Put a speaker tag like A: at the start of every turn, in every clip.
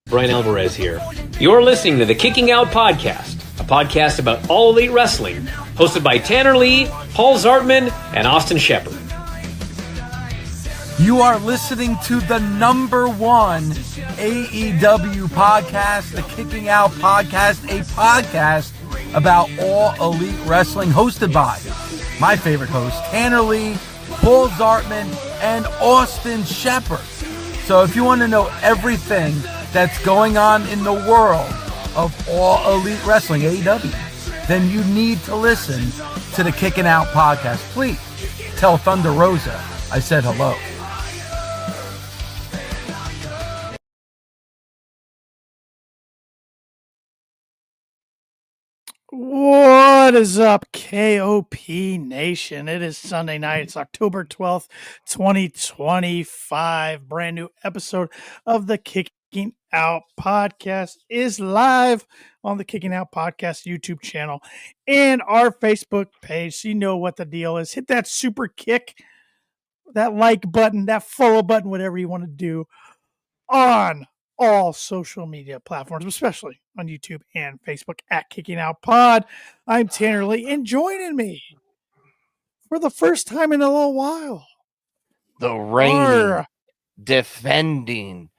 A: Brian Alvarez here. You're listening to the Kicking Out Podcast, a podcast about All Elite Wrestling, hosted by Tanner Lee, Paul Zartman, and Austin Shepard.
B: You are listening to the number one AEW podcast, the Kicking Out Podcast, a podcast about All Elite Wrestling, hosted by my favorite host, Tanner Lee, Paul Zartman, and Austin Shepard. So if you want to know everything that's going on in the world of All Elite Wrestling, AEW, then you need to listen to the Kicking Out Podcast. Please tell Thunder Rosa I said hello.
C: What is up, KOP Nation? It is Sunday night. It's October 12th, 2025. Brand new episode of the Kicking Out Podcast is live on the Kicking Out Podcast YouTube channel and our Facebook page. So you know what the deal is. Hit that super kick, that like button, that follow button, whatever you want to do on all social media platforms, especially on YouTube and Facebook at Kicking Out Pod. I'm Tanner Lee, and joining me for the first time in a little while,
D: the reigning, defending,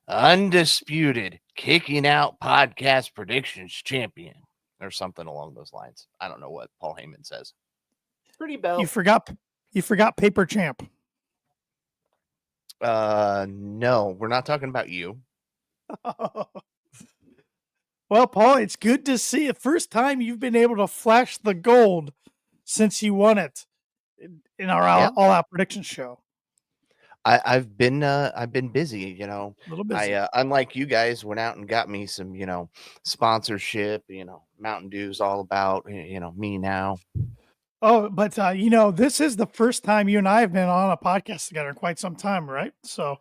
D: undisputed Kicking Out Podcast Predictions Champion, or something along those lines. I don't know what Paul Heyman says. Pretty belt.
C: You forgot Paper Champ.
D: No, we're not talking about you.
C: Well, Paul, it's good to see it. First time you've been able to flash the gold since you won it in our All Out prediction show.
D: I've been busy, you know.
C: A little busy.
D: Unlike you guys, went out and got me some, sponsorship. Mountain Dew's all about, me now.
C: Oh, but this is the first time you and I have been on a podcast together in quite some time, right? So,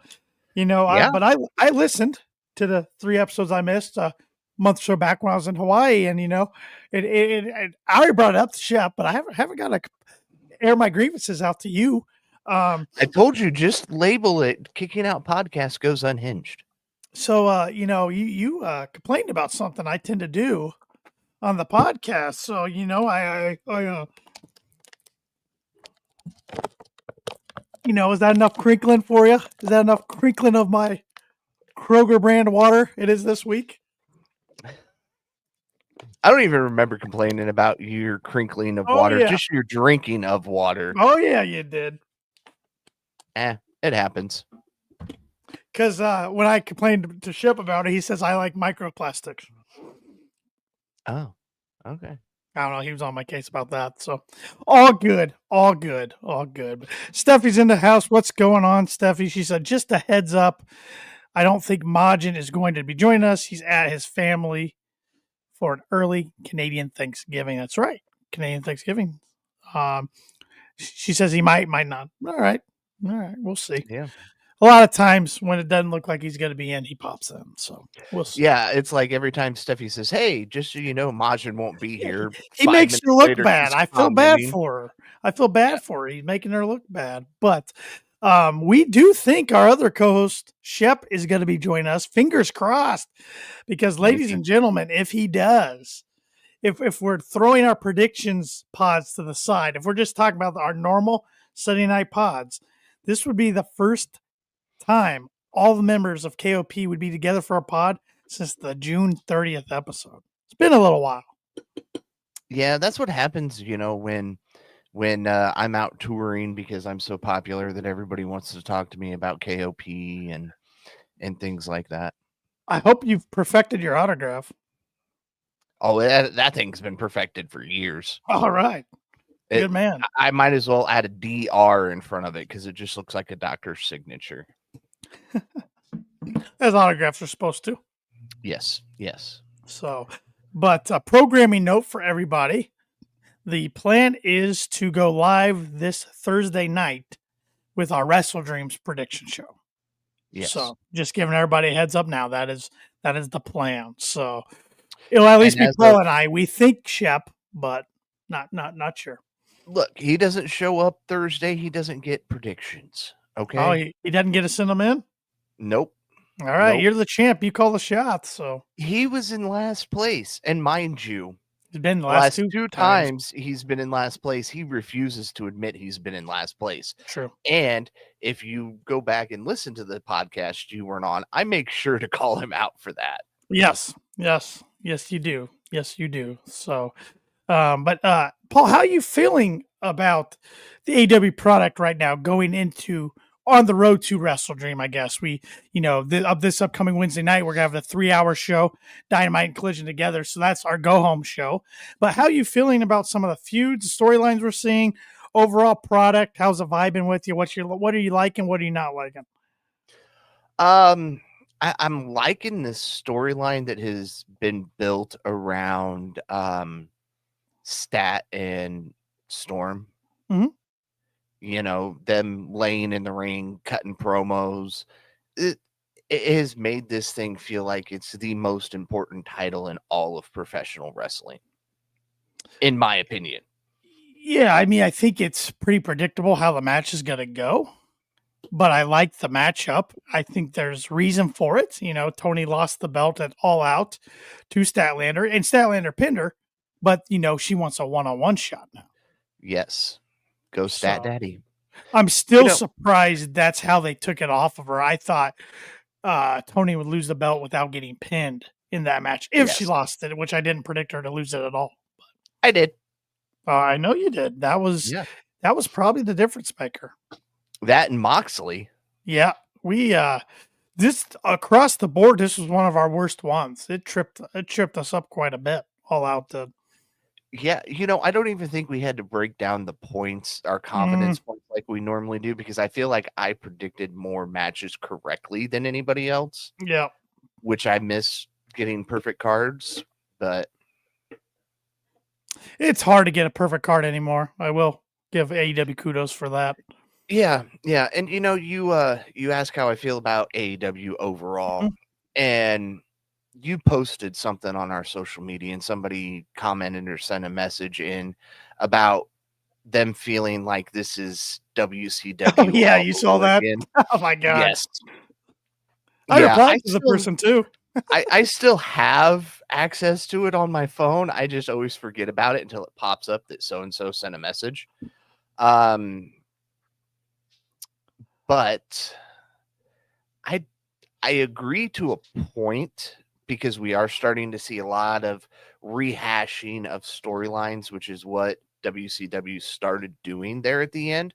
C: I listened to the 3 episodes I missed a month or so back when I was in Hawaii, and I already brought it up to Shep, but I haven't got to air my grievances out to you.
D: I told you, just label it Kicking Out Podcast Goes Unhinged.
C: So, you complained about something I tend to do on the podcast. So, is that enough crinkling for you? Is that enough crinkling of my Kroger brand water it is this week?
D: I don't even remember complaining about your crinkling of water, just your drinking of water.
C: Oh, yeah, you did.
D: It happens.
C: Because when I complained to Shep about it, he says, I like microplastics.
D: Oh, okay.
C: I don't know. He was on my case about that. So all good. Steffi's in the house. What's going on, Steffi? She said, just a heads up. I don't think Majin is going to be joining us. He's at his family for an early Canadian Thanksgiving. That's right. Canadian Thanksgiving. She says he might not. All right. We'll see.
D: Yeah.
C: A lot of times when it doesn't look like he's going to be in, he pops in. So we'll see.
D: Yeah. It's like every time Steffi says, hey, just so you know, Majin won't be here.
C: He makes her look bad. I feel bad for her. He's making her look bad. But we do think our other co-host, Shep, is going to be joining us. Fingers crossed. Because, ladies and gentlemen, if he does, if we're throwing our predictions pods to the side, if we're just talking about our normal Sunday night pods, this would be the first time all the members of KOP would be together for a pod since the June 30th episode. It's been a little while.
D: Yeah, that's what happens, when I'm out touring because I'm so popular that everybody wants to talk to me about KOP and things like that.
C: I hope you've perfected your autograph.
D: Oh, that thing's been perfected for years.
C: All right. Good man.
D: I might as well add a DR in front of it because it just looks like a doctor's signature.
C: As autographs are supposed to.
D: Yes.
C: So, but a programming note for everybody. The plan is to go live this Thursday night with our WrestleDreams prediction show.
D: Yes.
C: So just giving everybody a heads up now. That is the plan. So it'll at least be Paul and I. We think Shep, but not sure.
D: Look, he doesn't show up Thursday. He doesn't get predictions. Okay.
C: Oh, he doesn't get to send them in?
D: Nope.
C: All right,
D: Nope.
C: you're the champ. You call the shots. So
D: He was in last place. And mind you,
C: it's been the
D: the
C: last
D: last
C: two
D: two
C: times.
D: times he's been in last place, he refuses to admit he's been in last place.
C: True.
D: And if you go back and listen to the podcast you weren't on, I make sure to call him out for that.
C: Yes. You do. Yes, you do. So, but Paul, how are you feeling about the AW product right now going into on the road to WrestleDream? I guess this upcoming Wednesday night we're gonna have a 3-hour show, Dynamite and Collision together. So that's our go home show. But how are you feeling about some of the feuds, storylines we're seeing, overall product? How's the vibing with you? What are you liking? What are you not liking?
D: I'm liking this storyline that has been built around Stat and Storm.
C: Mhm.
D: You know, them laying in the ring, cutting promos. It has made this thing feel like it's the most important title in all of professional wrestling, in my opinion.
C: Yeah, I mean, I think it's pretty predictable how the match is going to go, but I like the matchup. I think there's reason for it. You know, Tony lost the belt at All Out to Statlander, and Statlander pinned her, but she wants a one-on-one shot now.
D: Yes. Go Stat Daddy.
C: I'm still surprised that's how they took it off of her. I thought Tony would lose the belt without getting pinned in that match if she lost it, which I didn't predict her to lose it at all.
D: I did.
C: I know you did. That was probably the difference maker.
D: That and Moxley.
C: Yeah, we this across the board. This was one of our worst ones. It tripped us up quite a bit. All Out did.
D: Yeah, I don't even think we had to break down the points, our confidence points like we normally do, because I feel like I predicted more matches correctly than anybody else.
C: Yeah.
D: Which I miss getting perfect cards, but
C: it's hard to get a perfect card anymore. I will give AEW kudos for that.
D: Yeah. And you ask how I feel about AEW overall, and you posted something on our social media and somebody commented or sent a message in about them feeling like this is WCW.
C: Oh, yeah, you saw that?
D: Again.
C: Oh my god.
D: Yes.
C: I replied to the person too.
D: I still have access to it on my phone. I just always forget about it until it pops up that so and so sent a message. But I agree to a point, because we are starting to see a lot of rehashing of storylines, which is what WCW started doing there at the end.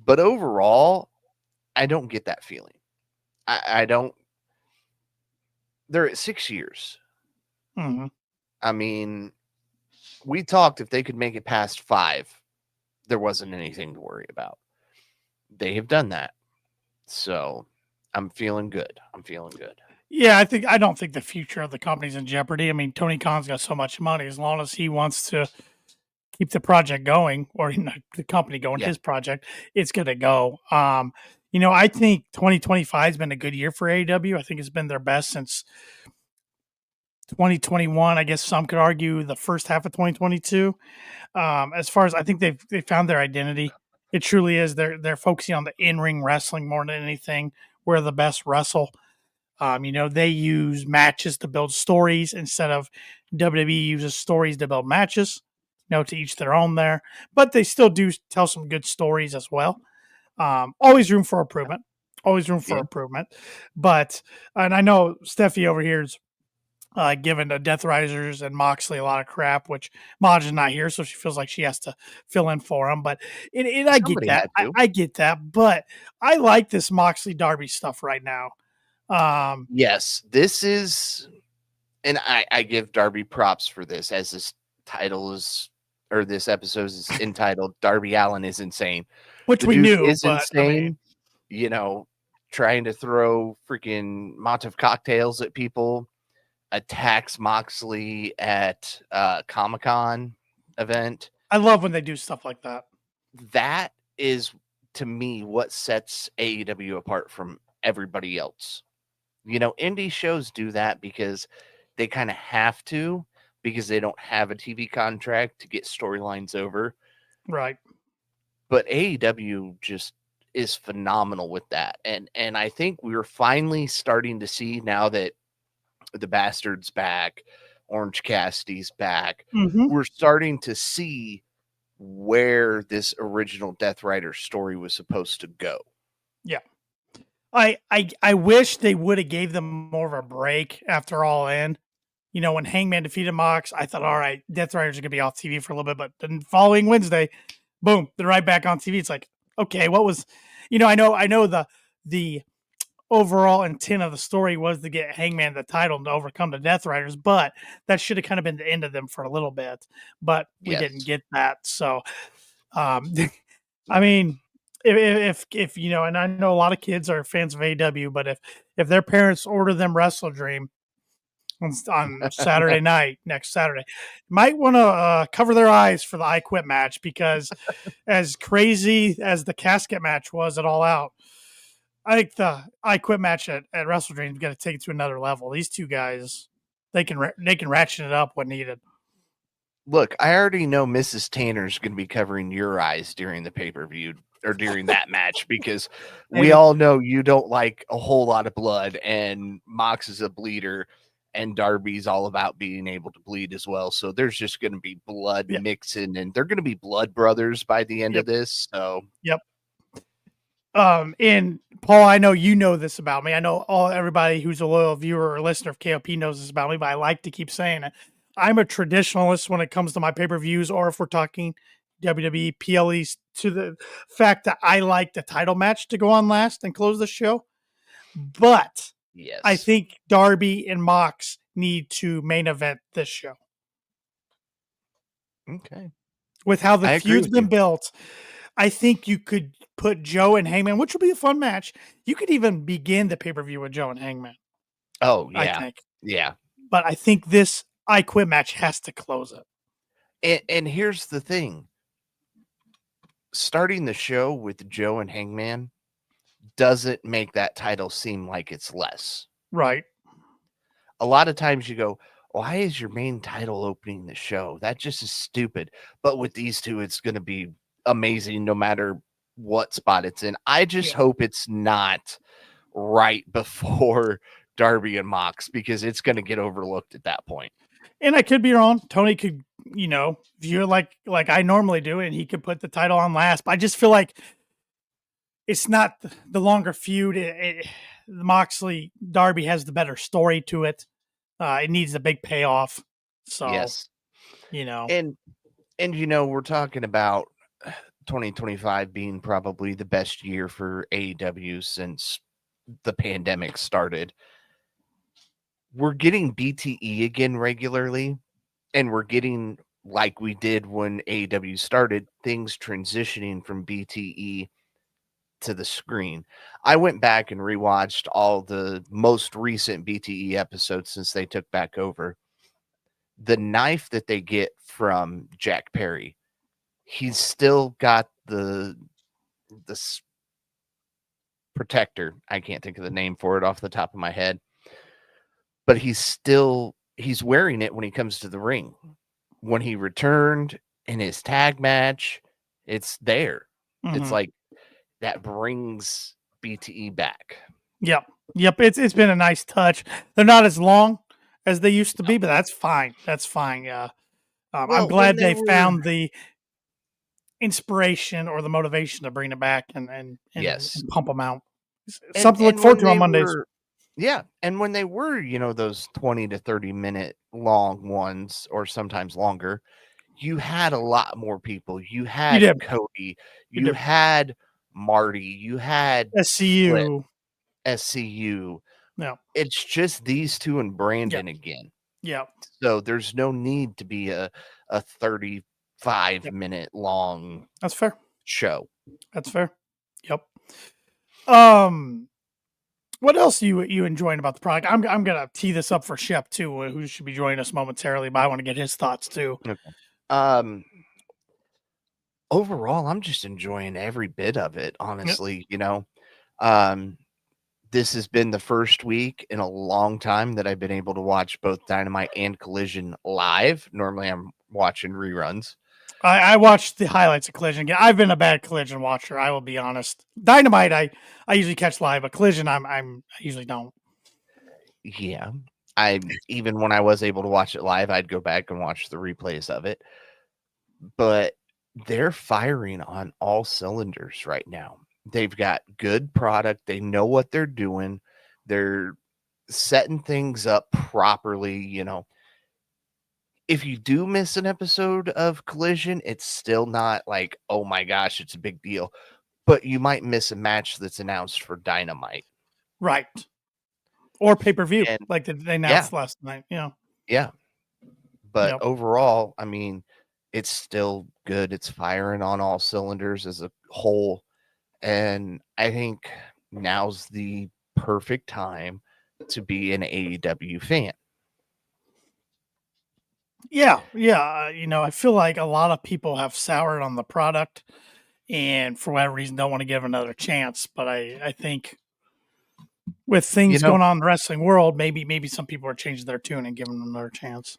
D: But overall, I don't get that feeling. I don't. They're at 6 years.
C: Mm-hmm.
D: I mean, we talked if they could make it past 5, there wasn't anything to worry about. They have done that. So I'm feeling good.
C: Yeah, I don't think the future of the company's in jeopardy. I mean, Tony Khan's got so much money. As long as he wants to keep the project going, or the company going, his project, it's going to go. I think 2025 has been a good year for AEW. I think it's been their best since 2021. I guess some could argue the first half of 2022. As far as I think they found their identity. It truly is. They're focusing on the in-ring wrestling more than anything. Where the best wrestle. They use matches to build stories instead of WWE uses stories to build matches. To each their own there, but they still do tell some good stories as well. Always room for improvement. But, and I know Steffi over here is giving the Death Risers and Moxley a lot of crap, which Maj is not here, so she feels like she has to fill in for him. But I get that. I get that. But I like this Moxley Darby stuff right now.
D: Yes, this is, and I give Darby props for this, as this title is, or this episode is entitled "Darby Allin is Insane,"
C: which we knew
D: is insane. Trying to throw freaking Molotov cocktails at people, attacks Moxley at Comic-Con event.
C: I love when they do stuff like that.
D: That is, to me, what sets AEW apart from everybody else. Indie shows do that because they kind of have to, because they don't have a TV contract to get storylines over.
C: Right.
D: But AEW just is phenomenal with that. And I think we're finally starting to see, now that the Bastard's back, Orange Cassidy's back, we're starting to see where this original Death Rider story was supposed to go.
C: Yeah. I wish they would have gave them more of a break after All In. You know, when Hangman defeated Mox, I thought, all right, Death Riders are gonna be off TV for a little bit, but then following Wednesday, boom, they're right back on TV. It's like, okay, what was, I know the overall intent of the story was to get Hangman the title and to overcome the Death Riders, but that should have kind of been the end of them for a little bit. But we didn't get that. So, I mean, if and I know a lot of kids are fans of AEW, but if their parents order them WrestleDream on Saturday night, next Saturday, might want to cover their eyes for the I Quit match, because as crazy as the casket match was at All Out, I think the I Quit match at WrestleDream is going to take it to another level. These two guys, they can ratchet it up when needed.
D: Look, I already know Mrs. Tanner's going to be covering your eyes during the pay-per-view or during that match, because we all know you don't like a whole lot of blood, and Mox is a bleeder, and Darby's all about being able to bleed as well. So there's just going to be blood mixing, and they're going to be blood brothers by the end of this. So,
C: and Paul, I know you know this about me. I know everybody who's a loyal viewer or listener of KOP knows this about me, but I like to keep saying it. I'm a traditionalist when it comes to my pay-per-views, or if we're talking WWE, PLEs, to the fact that I like the title match to go on last and close the show. But I think Darby and Mox need to main event this show.
D: Okay.
C: With how the feud's been built, I think you could put Joe and Hangman, which will be a fun match. You could even begin the pay-per-view with Joe and Hangman.
D: Oh, yeah.
C: I think.
D: Yeah.
C: But I think this I Quit match has to close it.
D: And here's the thing. Starting the show with Joe and Hangman doesn't make that title seem like it's less.
C: Right.
D: A lot of times you go, why is your main title opening the show? That just is stupid. But with these two, it's going to be amazing no matter what spot it's in. I just hope it's not right before Darby and Mox, because it's going to get overlooked at that point.
C: And I could be wrong. Tony could, view it like I normally do, and he could put the title on last. But I just feel like it's not the longer feud. Moxley Darby has the better story to it. It needs a big payoff. So,
D: and we're talking about 2025 being probably the best year for AEW since the pandemic started. We're getting BTE again regularly, and we're getting, like we did when AEW started, things transitioning from BTE to the screen. I went back and rewatched all the most recent BTE episodes since they took back over. The knife that they get from Jack Perry, he's still got this protector. I can't think of the name for it off the top of my head, but he's wearing it when he comes to the ring. When he returned in his tag match, it's there. Mm-hmm. It's like that brings BTE back.
C: Yep. It's been a nice touch. They're not as long as they used to be, but that's fine. I'm glad they found the inspiration or the motivation to bring it back and pump them out. Something to look forward to on Mondays.
D: And when they were, those 20 to 30 minute long ones, or sometimes longer, you had a lot more people. You had Cody, you had Marty, you had
C: SCU.
D: No, it's just these two and Brandon again.
C: Yeah.
D: So there's no need to be a 35 minute long.
C: That's fair.
D: Show.
C: That's fair. Yep. What else are you enjoying about the product? I'm gonna tee this up for Shep too, who should be joining us momentarily, but I want to get his thoughts too.
D: Okay. Overall, I'm just enjoying every bit of it, honestly. This has been the first week in a long time that I've been able to watch both Dynamite and Collision live. Normally I'm watching reruns.
C: I watched the highlights of Collision again. I've been a bad Collision watcher. I will be honest. Dynamite, I usually catch live, but Collision, I usually don't.
D: Yeah. Even when I was able to watch it live, I'd go back and watch the replays of it. But they're firing on all cylinders right now. They've got good product. They know what they're doing. They're setting things up properly. You know, if you do miss an episode of Collision, it's still not like, oh my gosh, it's a big deal. But you might miss a match that's announced for Dynamite.
C: Right. Or pay-per-view,
D: And
C: like they announced last night.
D: Yeah. But
C: Yep.
D: overall, I mean, it's still good. It's firing on all cylinders as a whole. And I think now's the perfect time to be an AEW fan.
C: Yeah. I feel like a lot of people have soured on the product and for whatever reason don't want to give another chance. But I think with things going on in the wrestling world, maybe some people are changing their tune and giving them another chance.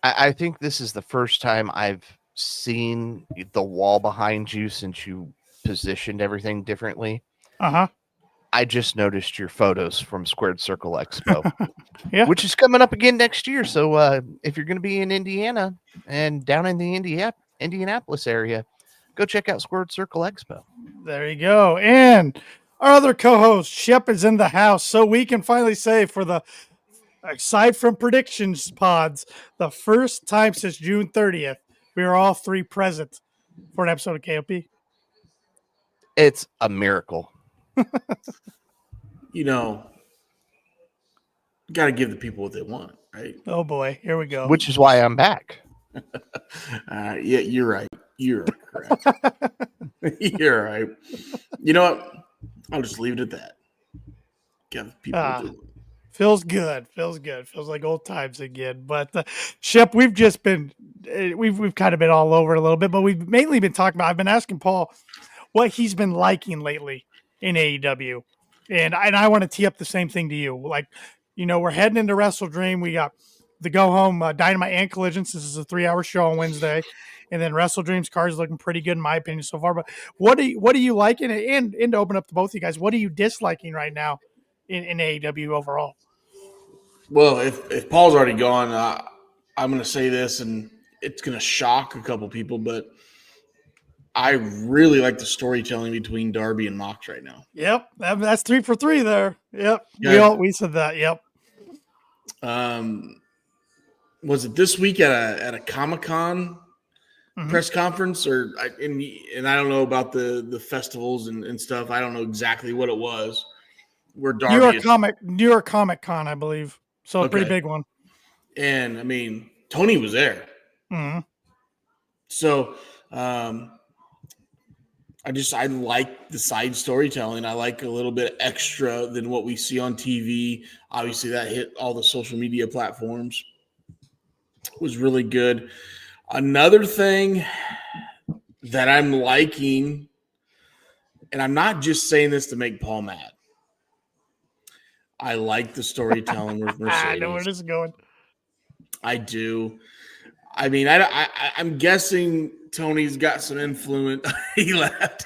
D: I think this is the first time I've seen the wall behind you since you positioned everything differently.
C: Uh-huh.
D: I just noticed your photos from Squared Circle Expo,
C: Yeah.
D: which is coming up again next year. So if you're going to be in Indiana and down in the Indianapolis area, go check out Squared Circle Expo.
C: There you go. And our other co-host, Shep, is in the house. So we can finally say for the, aside from predictions pods, the first time since June 30th, we are all three present for an episode of KOP.
D: It's a miracle.
E: You know, got to give the people what they want, right?
C: Oh boy, here we go.
D: Which is why I'm back.
E: Yeah, you're right. You're correct. You're right. You know what? I'll just leave it at that. Give people what they want.
C: Feels good. Feels like old times again. But Shep, we've just been we've kind of been all over it a little bit, but we've mainly been talking about. I've been asking Paul what he's been liking lately in AEW, and I want to tee up the same thing to you. Like, we're heading into WrestleDream. We got the go home Dynamite and Collision. This is a 3-hour show on Wednesday, and then WrestleDream's card is looking pretty good in my opinion so far. But what do you like in it? And to open up to both of you guys, what are you disliking right now in AEW overall?
E: Well, if Paul's already gone, I'm going to say this, and it's going to shock a couple people, but I really like the storytelling between Darby and Mox right now.
C: Yep, that's 3 for 3 there. Yep,
E: Yeah.
C: we said that. Yep.
E: Was it this week at a Comic-Con press conference, and I don't know about the festivals and stuff. I don't know exactly what it was. Where Darby
C: New York Comic Con, I believe. So a pretty big one.
E: And I mean, Tony was there.
C: Mm-hmm.
E: So I like the side storytelling. I like a little bit extra than what we see on TV. Obviously, that hit all the social media platforms. It was really good. Another thing that I'm liking, and I'm not just saying this to make Paul mad. I like the storytelling with Mercedes.
C: I know where this is going.
E: I do. I mean, I'm guessing Tony's got some influence. He left.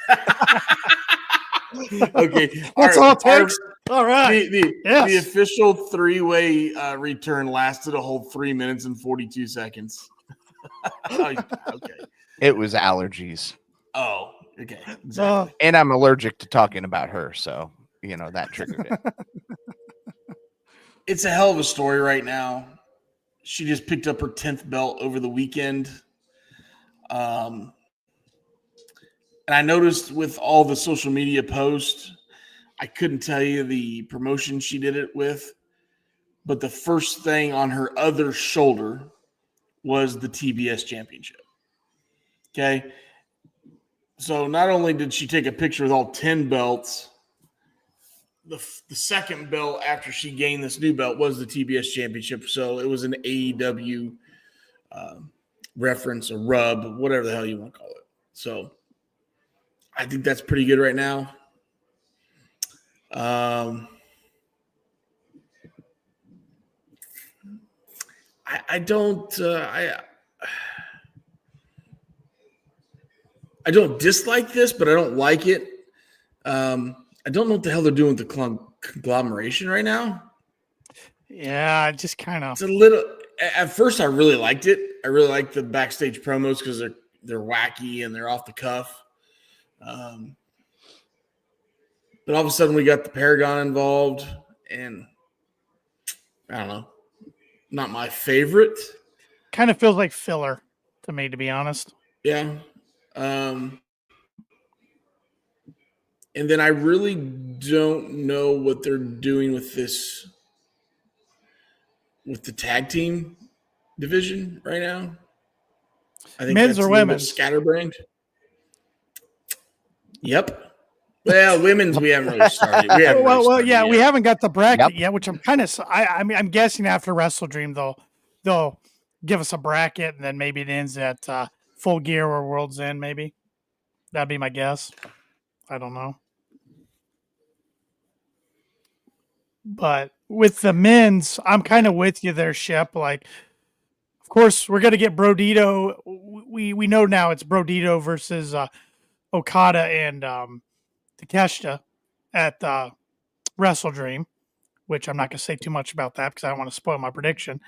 E: Okay.
C: That's all it takes. All right.
E: The official 3-way return lasted a whole 3 minutes and 42 seconds. Okay.
D: It was allergies.
E: Oh, okay. Exactly.
D: And I'm allergic to talking about her, so that triggered it.
E: It's a hell of a story right now. She just picked up her 10th belt over the weekend. And I noticed with all the social media posts, I couldn't tell you the promotion she did it with, but the first thing on her other shoulder was the TBS championship. Okay. So not only did she take a picture with all 10 belts, the second belt after she gained this new belt was the TBS championship. So it was an AEW reference, a rub, whatever the hell you want to call it. So I think that's pretty good right now. I don't dislike this, but I don't like it. I don't know what the hell they're doing with the conglomeration right now.
C: Yeah, just kind of.
E: It's a little. At first, I really liked it. I really liked the backstage promos because they're wacky and they're off the cuff. But all of a sudden, we got the Paragon involved, and I don't know, not my favorite.
C: Kind of feels like filler to me, to be honest.
E: Yeah. And then I really don't know what they're doing with this, with the tag team division right now. I think
C: Men's
E: that's
C: or
E: a little bit
C: women's?
E: scatterbrained. Yep. Well, women's we haven't really started. We haven't
C: we haven't got the bracket yet, which I'm kind of. I mean, I'm guessing after WrestleDream they'll give us a bracket, and then maybe it ends at Full Gear or World's End. Maybe that'd be my guess. I don't know. But with the men's, I'm kind of with you there, Shep. Like, of course, we're going to get Brodito. We know now it's Brodito versus Okada and Takeshita at WrestleDream, which I'm not going to say too much about that because I don't want to spoil my prediction.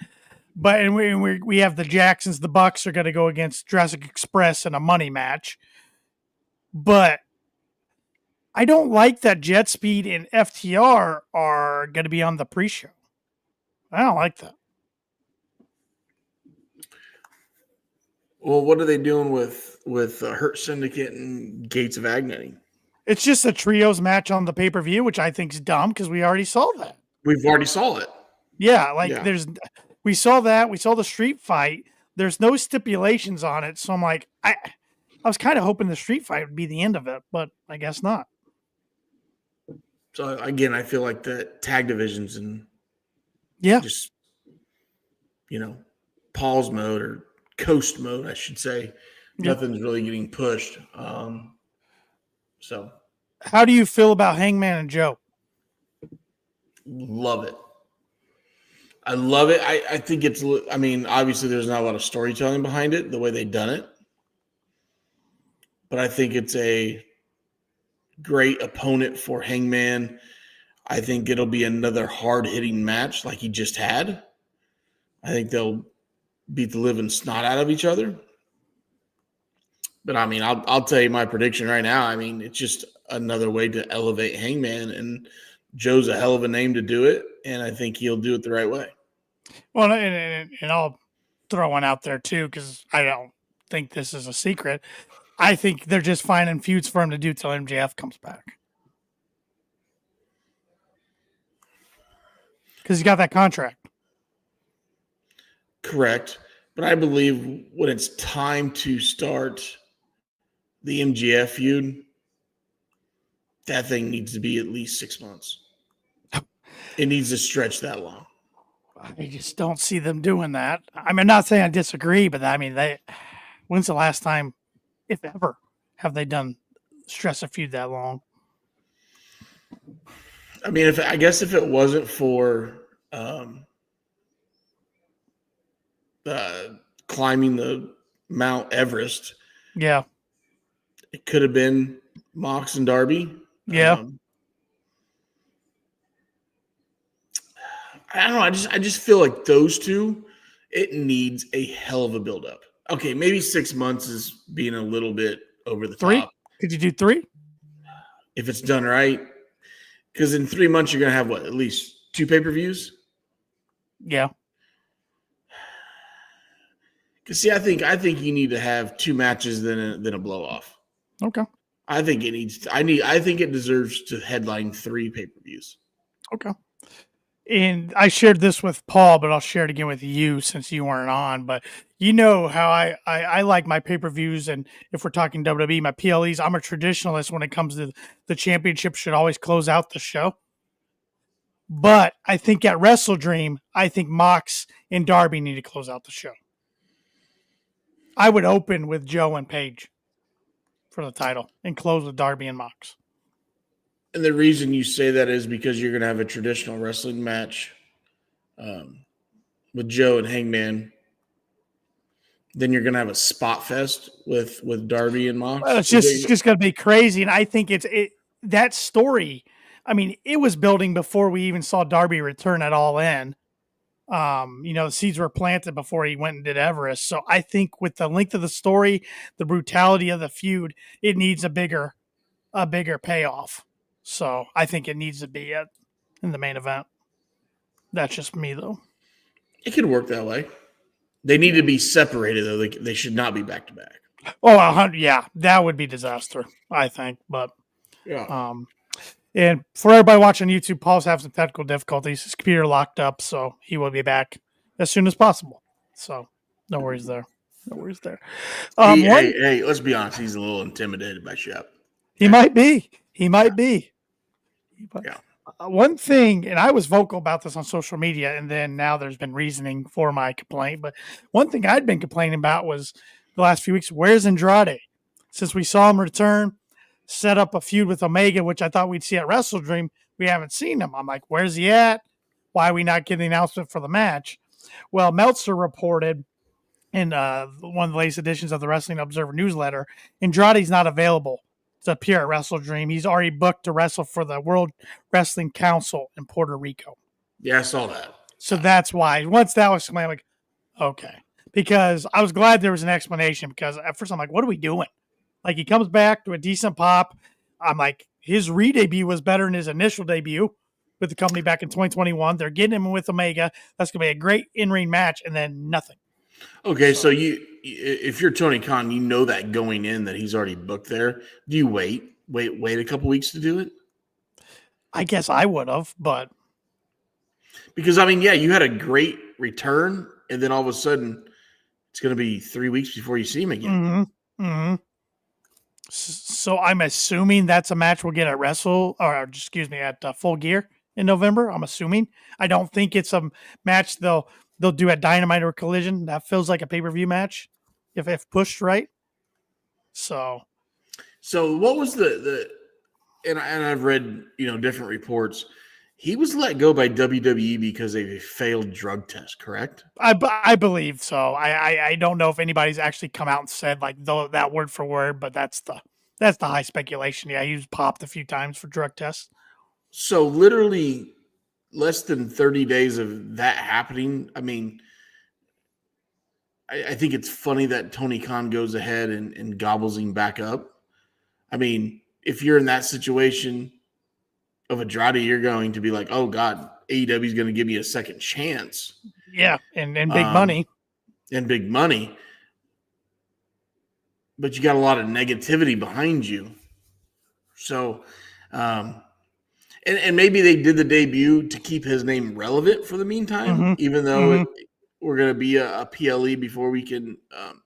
C: But and we have the Jacksons, the Bucks are going to go against Jurassic Express in a money match. But I don't like that Jet Speed and FTR are going to be on the pre-show. I don't like that.
E: Well, what are they doing with Hurt Syndicate and Gates of Agony?
C: It's just a trios match on the pay-per-view, which I think is dumb because we already saw that.
E: We've already saw it.
C: Yeah, we saw that. We saw the street fight. There's no stipulations on it, so I'm like, I was kind of hoping the street fight would be the end of it, but I guess not.
E: So again, I feel like the tag divisions and just pause mode or coast mode, I should say. Nothing's really getting pushed. So,
C: how do you feel about Hangman and Joe?
E: Love it. I love it. I think it's. I mean, obviously, there's not a lot of storytelling behind it, the way they've done it, but I think it's a great opponent for Hangman. I think it'll be another hard-hitting match like he just had. I think they'll beat the living snot out of each other. But, I mean, I'll tell you my prediction right now. I mean, it's just another way to elevate Hangman, and Joe's a hell of a name to do it, and I think he'll do it the right way.
C: Well, and I'll throw one out there, too, because I don't think this is a secret. I think they're just finding feuds for him to do till MJF comes back. Because he's got that contract.
E: Correct. But I believe when it's time to start the MJF feud, that thing needs to be at least 6 months. It needs to stretch that long.
C: I just don't see them doing that. I mean, I'm not saying I disagree, but I mean, when's the last time, if ever, have they done stress a feud that long?
E: I mean, if it wasn't for climbing the Mount Everest, it could have been Mox and Darby. I don't know. I just feel like those two, it needs a hell of a buildup. Okay, maybe 6 months is being a little bit over the top.
C: Could you do 3?
E: If it's done right. Because in 3 months, you're going to have, at least 2 pay-per-views?
C: Yeah.
E: Because, see, I think you need to have 2 matches than a blow-off.
C: Okay.
E: I think it deserves to headline 3 pay-per-views.
C: Okay. And I shared this with Paul, but I'll share it again with you since you weren't on. But you know how I like my pay-per-views, and if we're talking WWE, my PLEs, I'm a traditionalist when it comes to the championship should always close out the show. But I think at WrestleDream, I think Mox and Darby need to close out the show. I would open with Joe and Paige for the title and close with Darby and Mox.
E: And the reason you say that is because you're going to have a traditional wrestling match with Joe and Hangman. then you're gonna have a spot fest with Darby and Mox.
C: Well, it's just going to be crazy, and I think that story. I mean, it was building before we even saw Darby return at All In. The seeds were planted before he went and did Everest. So I think with the length of the story, the brutality of the feud, it needs a bigger payoff. So I think it needs to be in the main event. That's just me, though.
E: It could work that way. They need to be separated, though. They should not be back to back.
C: Oh, yeah, that would be disaster, I think. But
E: yeah.
C: And for everybody watching YouTube, Paul's having some technical difficulties. His computer locked up, so he will be back as soon as possible. So no worries there. No worries there.
E: Hey, let's be honest. He's a little intimidated by Shep.
C: He might be.
E: Yeah.
C: One thing, and I was vocal about this on social media, and then now there's been reasoning for my complaint. But one thing I'd been complaining about was the last few weeks, where's Andrade? Since we saw him return, set up a feud with Omega, which I thought we'd see at WrestleDream. We haven't seen him. I'm like, where's he at? Why are we not getting the announcement for the match? Well, Meltzer reported in one of the latest editions of the Wrestling Observer newsletter, Andrade's not available to appear at WrestleDream. He's already booked to wrestle for the World Wrestling Council in Puerto Rico.
E: Yeah, I saw that.
C: So that's why. Once that was explained, I'm like, okay. Because I was glad there was an explanation, because at first I'm like, what are we doing? Like, he comes back to a decent pop. I'm like, his re-debut was better than his initial debut with the company back in 2021. They're getting him with Omega. That's going to be a great in-ring match, and then nothing.
E: Okay, so if you're Tony Khan, you know that going in that he's already booked there. Do you wait a couple weeks to do it?
C: I guess I would have, but
E: because I mean, yeah, you had a great return, and then all of a sudden, it's going to be 3 weeks before you see him again.
C: Mm-hmm. Mm-hmm. So I'm assuming that's a match we'll get at at Full Gear in November. I'm assuming. I don't think it's a match they'll do at Dynamite or Collision. That feels like a pay-per-view match if pushed right. So
E: what was the and I've read different reports. He was let go by WWE because of a failed drug test, correct?
C: I believe so. I don't know if anybody's actually come out and said that word for word, but that's the high speculation. Yeah, he was popped a few times for drug tests.
E: So literally less than 30 days of that happening. I mean, I think it's funny that Tony Khan goes ahead and gobbles him back up. I mean, if you're in that situation of Andrade, you're going to be like, oh God, AEW is going to give me a second chance.
C: Yeah, and big money.
E: And big money. But you got a lot of negativity behind you. So, and maybe they did the debut to keep his name relevant for the meantime, even though we're going to be a PLE before we can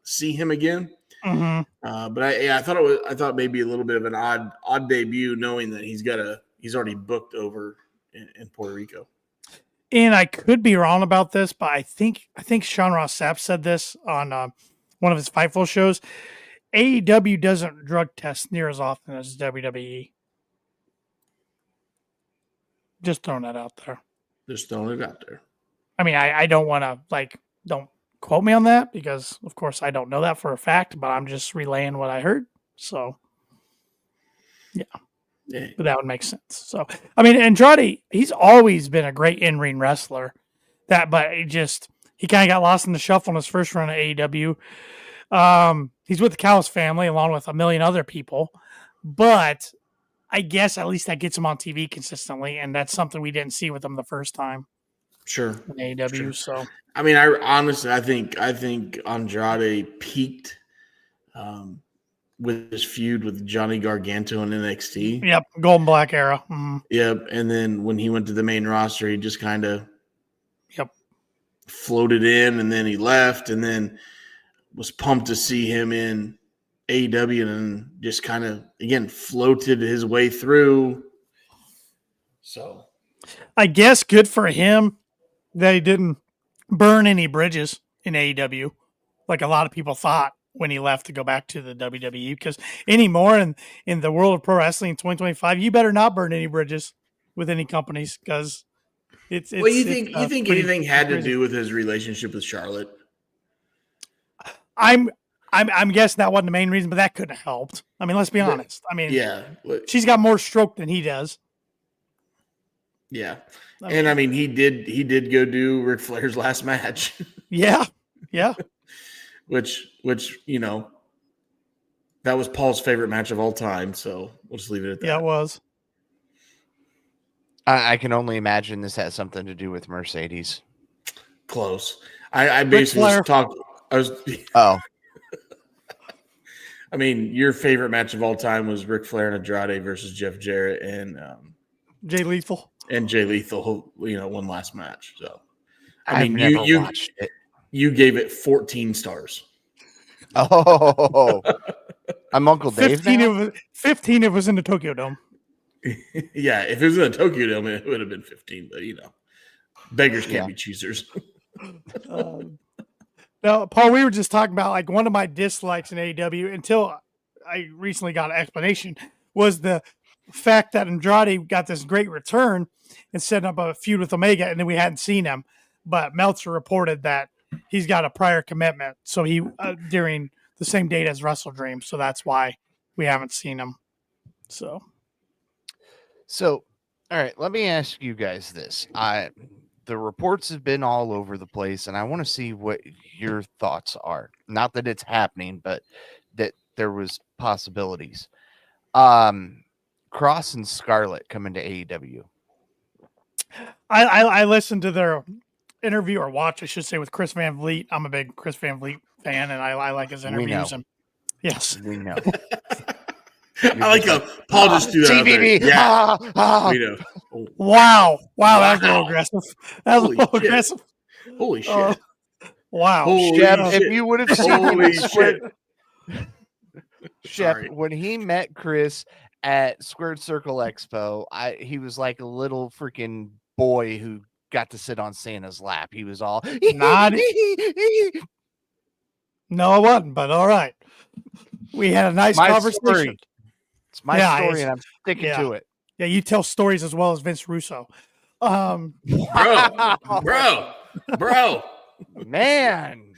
E: see him again. But I thought maybe a little bit of an odd debut, knowing that he's already booked over in Puerto Rico.
C: And I could be wrong about this, but I think Sean Ross Sapp said this on one of his Fightful shows. AEW doesn't drug test near as often as WWE. Just throwing that out there.
E: Just throwing it out there.
C: I mean, I don't want to don't quote me on that, because of course I don't know that for a fact, but I'm just relaying what I heard. So yeah. But that would make sense. So, I mean, Andrade, he's always been a great in-ring wrestler. But he kind of got lost in the shuffle in his first run at AEW. He's with the Callis family along with a million other people. But I guess at least that gets him on TV consistently, and that's something we didn't see with him the first time.
E: Sure.
C: In AEW.
E: Sure.
C: So,
E: I mean, I think Andrade peaked with his feud with Johnny Gargano in NXT.
C: Yep, Golden Black era.
E: Yep, and then when he went to the main roster, he just kind of floated in, and then he left, and then was pumped to see him in AEW, and just kind of, again, floated his way through. So
C: I guess good for him that he didn't burn any bridges in AEW like a lot of people thought when he left to go back to the WWE, because anymore in the world of pro wrestling in 2025, you better not burn any bridges with any companies, because it's.
E: Well, you think anything had to do with his relationship with Charlotte?
C: I'm guessing that wasn't the main reason, but that couldn't have helped. I mean, let's be honest. I mean,
E: yeah,
C: she's got more stroke than he does.
E: Yeah. I mean, he did go do Ric Flair's last match.
C: Yeah.
E: which, that was Paul's favorite match of all time. So we'll just leave it at that.
C: Yeah, it was.
D: I can only imagine this has something to do with Mercedes.
E: Close. I basically was talking.
D: Oh.
E: I mean, your favorite match of all time was Ric Flair and Andrade versus Jeff Jarrett and
C: Jay Lethal.
E: And Jay Lethal, one last match. So,
D: I mean, you watched it.
E: You gave it 14 stars.
D: Oh, I'm Uncle Dave.
C: 15 if it was in the Tokyo Dome.
E: Yeah, if it was in the Tokyo Dome, it would have been 15. But beggars can't be choosers.
C: Now, Paul, we were just talking about like one of my dislikes in AEW until I recently got an explanation was the fact that Andrade got this great return and set up a feud with Omega, and then we hadn't seen him. But Meltzer reported that he's got a prior commitment, so he during the same date as WrestleDream, so that's why we haven't seen him. So,
D: all right, let me ask you guys this. The reports have been all over the place, and I want to see what your thoughts are. Not that it's happening, but that there was possibilities. Cross and Scarlett coming to AEW.
C: I listened to their interview or watch, I should say, with Chris Van Vliet. I'm a big Chris Van Vliet fan, and I like his interviews. And yes,
D: we know.
E: I like how Paul just do that.
D: TVB.
E: Yeah. We know.
C: Wow. That's a little aggressive. That's
E: Holy
C: a little
E: shit.
C: aggressive.
E: Holy shit.
C: Wow.
E: Holy
D: Shep,
E: shit.
D: if you would have seen
E: Holy
D: him
E: shit.
D: Shep,
E: Sorry.
D: when he met Chris at Squared Circle Expo, he was like a little freaking boy who got to sit on Santa's lap. He was all
C: No, it wasn't, but all right. We had a nice conversation.
D: Story. It's my story, and I'm sticking to it.
C: Yeah, you tell stories as well as Vince Russo.
E: Bro.
D: Man.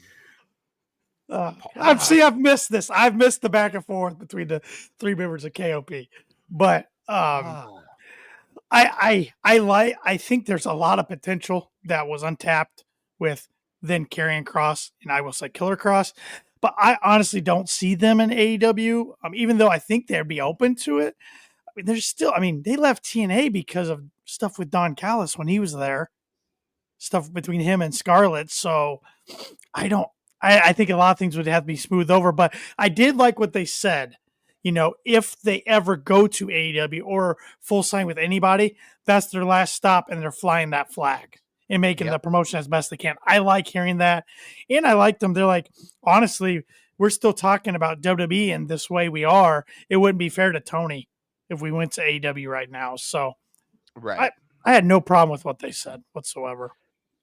C: I've missed this. I've missed the back and forth between the three members of KOP. But I think there's a lot of potential that was untapped with then Karrion Kross and I will say Killer Kross. But I honestly don't see them in AEW, even though I think they'd be open to it. I mean, there's still, they left TNA because of stuff with Don Callis when he was there, stuff between him and Scarlett. So I think a lot of things would have to be smoothed over. But I did like what they said. If they ever go to AEW or full sign with anybody, that's their last stop and they're flying that flag and making the promotion as best they can. I like hearing that. And I like them. They're like, honestly, we're still talking about WWE and this way we are. It wouldn't be fair to Tony if we went to AEW right now. So
D: right.
C: I had no problem with what they said whatsoever.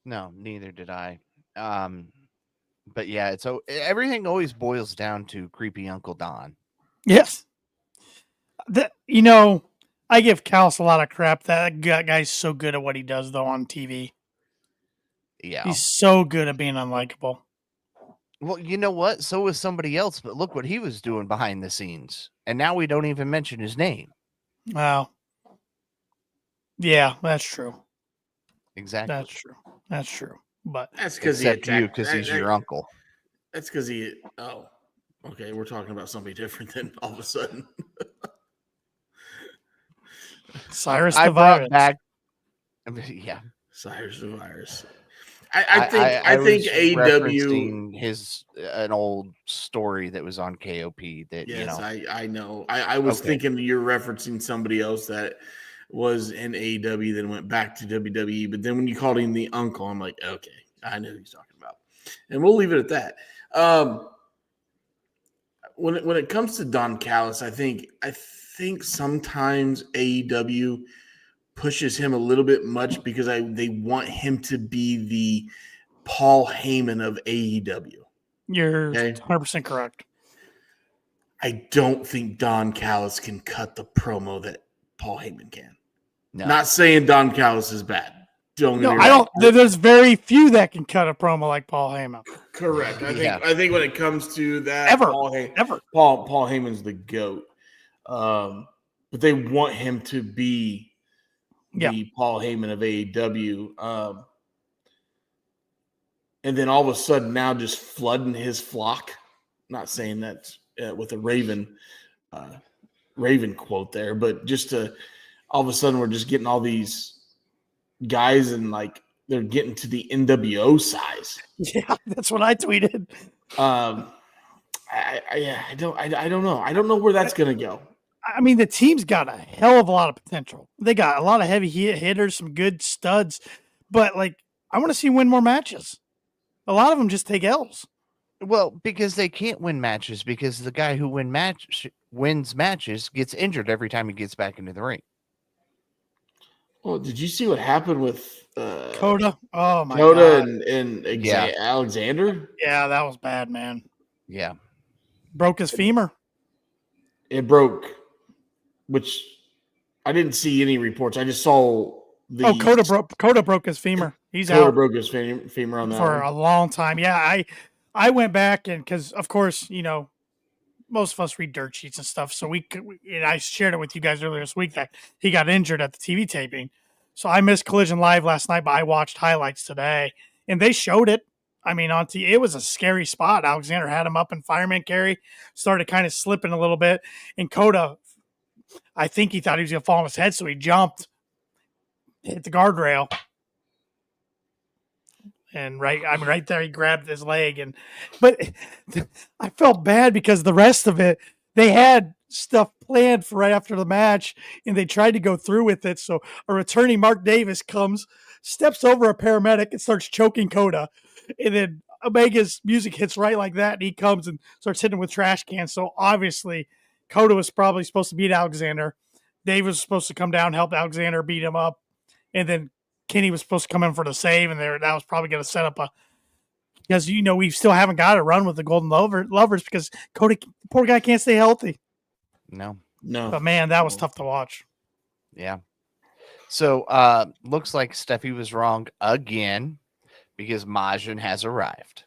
D: No, neither did I. But yeah, everything always boils down to creepy Uncle Don.
C: Yes. I give Callis a lot of crap. That guy's so good at what he does, though, on TV.
D: Yeah.
C: He's so good at being unlikable.
D: Well, you know what? So was somebody else, but look what he was doing behind the scenes. And now we don't even mention his name.
C: Wow. Yeah, that's true.
D: Exactly.
C: That's true. But
E: that's because
D: he's your uncle.
E: That's because he. Oh, okay. We're talking about somebody different then all of a sudden.
C: Cyrus the Virus.
D: Yeah.
E: Cyrus the Virus. I think
D: AEW an old story that was on KOP that
E: I know. I was thinking you're referencing somebody else that was in AEW then went back to WWE, but then when you called him the uncle, I'm like, okay, I know who he's talking about. And we'll leave it at that. When it comes to Don Callis, I think sometimes AEW pushes him a little bit much because they want him to be the Paul Heyman of AEW.
C: You're 100% correct.
E: I don't think Don Callis can cut the promo that Paul Heyman can.
D: No.
E: Not saying Don Callis is bad. Don't
C: No, I don't. There's very few that can cut a promo like Paul Heyman.
E: Correct. I think when it comes to that,
C: Ever.
E: Paul Heyman's the GOAT. But they want him to be the Paul Heyman of AEW. And then all of a sudden now just flooding his flock. Not saying that with a Raven quote there, but just all of a sudden we're just getting all these guys and like they're getting to the NWO size.
C: Yeah, that's what I tweeted.
E: I don't know. I don't know where that's going to go.
C: I mean, the team's got a hell of a lot of potential. They got a lot of heavy hitters, some good studs, but like I want to see win more matches. A lot of them just take L's.
D: Well, because they can't win matches because the guy who wins matches gets injured every time he gets back into the ring.
E: Well, did you see what happened with
C: Coda? Oh my God.
E: and Alexander?
C: Yeah, that was bad, man.
D: Yeah.
C: Broke his femur.
E: It broke, which I didn't see any reports. I just saw
C: Coda broke his femur. He's
E: out.
C: Coda
E: broke his femur on that
C: for a long time. Yeah, I went back and because of course most of us read dirt sheets and stuff. So I shared it with you guys earlier this week that he got injured at the TV taping. So I missed Collision Live last night, but I watched highlights today and they showed it. I mean, it was a scary spot. Alexander had him up in fireman carry, started kind of slipping a little bit. And Coda, I think he thought he was going to fall on his head. So he jumped, hit the guardrail. And right there, he grabbed his leg. But I felt bad because the rest of it, they had stuff planned for right after the match, and they tried to go through with it. So a returning Mark Davis comes, steps over a paramedic, and starts choking Coda. And then Omega's music hits right like that, and he comes and starts hitting him with trash cans. So obviously, Coda was probably supposed to beat Alexander. Davis was supposed to come down, help Alexander beat him up, and then Kenny was supposed to come in for the save, and that was probably going to set up because we still haven't got a run with the Golden Lovers because Coda, poor guy, can't stay healthy.
D: No.
C: But man, that was tough to watch.
D: Yeah. So looks like Steffi was wrong again because Majin has arrived.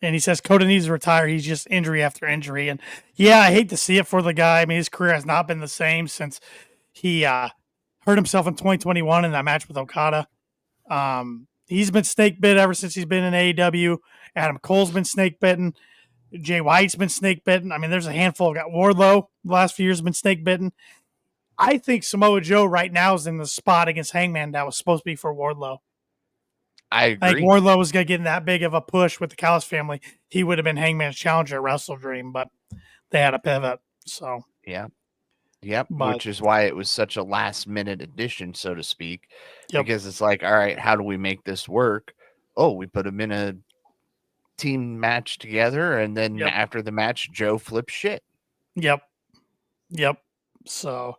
C: And he says Coda needs to retire. He's just injury after injury. And yeah, I hate to see it for the guy. I mean, his career has not been the same since he hurt himself in 2021 in that match with Okada. He's been snake bit ever since he's been in AEW. Adam Cole's been snake bitten. Jay White's been snake bitten. I mean, there's a handful. Got Wardlow the last few years been snake bitten. I think Samoa Joe right now is in the spot against Hangman that was supposed to be for Wardlow.
D: I agree.
C: I think Wardlow was going to get that big of a push with the Callis family. He would have been Hangman's challenger at WrestleDream, but they had a pivot. So
D: yeah. Yep, which is why it was such a last-minute addition, so to speak, because it's like, all right, how do we make this work? Oh, we put them in a team match together, and then after the match, Joe flips shit.
C: Yep. So,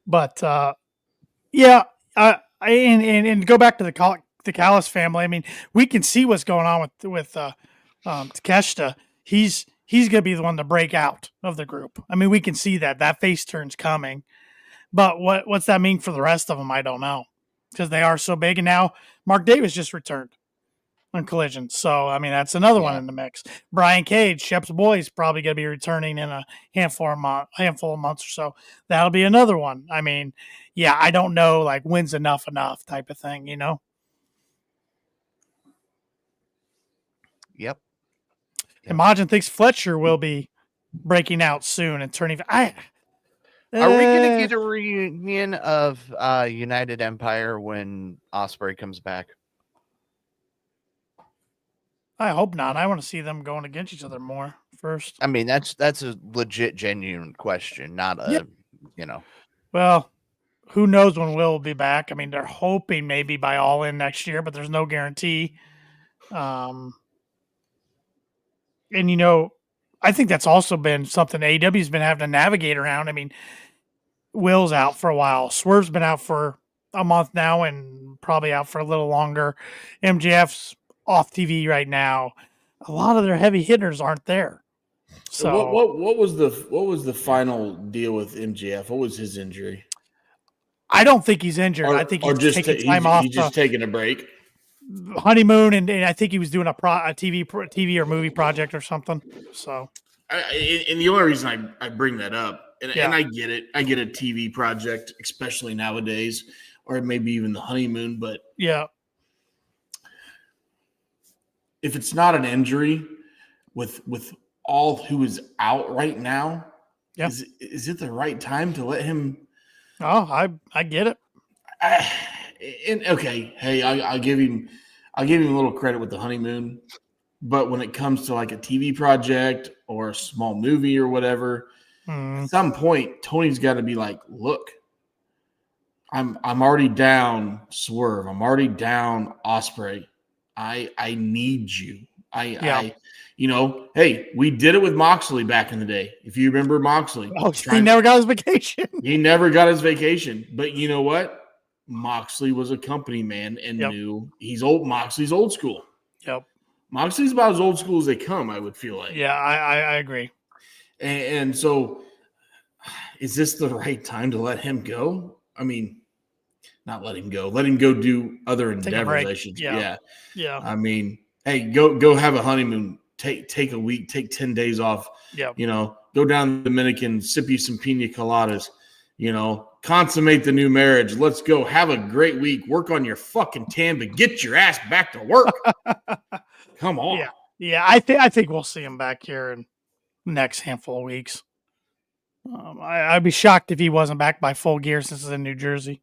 C: but and go back to the Callis family. I mean, we can see what's going on with Takeshita. He's going to be the one to break out of the group. I mean, we can see that face turn's coming, but what's that mean for the rest of them? I don't know because they are so big. And now Mark Davis just returned on Collision. So, I mean, that's another one in the mix. Brian Cage, Shep's boy, is probably going to be returning in a handful of months or so. That'll be another one. I mean, yeah, I don't know, like when's enough type of thing,
D: Yep.
C: Imagine thinks Fletcher will be breaking out soon and turning.
D: Are we going to get a reunion of United Empire when Ospreay comes back?
C: I hope not. I want to see them going against each other more first.
D: I mean, that's a legit, genuine question, not a,
C: Well, who knows when Will be back? I mean, they're hoping maybe by Allin next year, but there's no guarantee. And, I think that's also been something AEW's been having to navigate around. I mean, Will's out for a while. Swerve's been out for a month now and probably out for a little longer. MJF's off TV right now. A lot of their heavy hitters aren't there. So
E: what was the final deal with MJF? What was his injury?
C: I don't think he's injured. I think he's
E: just
C: taking time off.
E: He's just taking a break.
C: Honeymoon, and I think he was doing a TV or movie project or something. So,
E: and the only reason I bring that up, and I get it, I get a TV project, especially nowadays, or maybe even the honeymoon. But
C: yeah,
E: if it's not an injury, with all who is out right now, is it the right time to let him?
C: Oh, I get it.
E: Hey, I'll give him a little credit with the honeymoon, but when it comes to like a TV project or a small movie or whatever, at some point Tony's got to be like, look, I'm already down Swerve, I'm already down Osprey. I need you. Hey, we did it with Moxley back in the day. If you remember Moxley,
C: he never got his vacation.
E: He never got his vacation, but you know what? Moxley was a company man and knew he's old. Moxley's old school.
C: Yep.
E: Moxley's about as old school as they come, I would feel like.
C: Yeah, I agree.
E: And so is this the right time to let him go? I mean, not let him go. Let him go do other endeavors, I should say. Yeah. I mean, hey, go have a honeymoon. Take a week, take 10 days off.
C: Yeah.
E: Go down to the Dominican, sip you some pina coladas, consummate the new marriage. Let's go. Have a great week. Work on your fucking tan, but get your ass back to work. Come on.
C: Yeah. I think we'll see him back here in the next handful of weeks. I'd be shocked if he wasn't back by full gear since it's in New Jersey.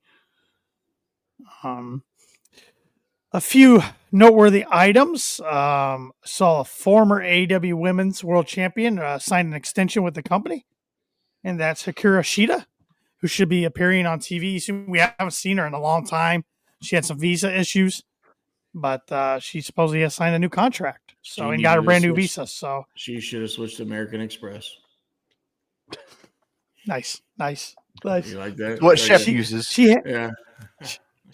C: A few noteworthy items. Saw a former AEW Women's World Champion sign an extension with the company, and that's Hikaru Shida, who should be appearing on TV soon. We haven't seen her in a long time. She had some visa issues, but she supposedly has signed a new contract. And got a brand new visa. So
E: she should have switched to American Express.
C: Nice.
E: You like that?
D: What Shep uses.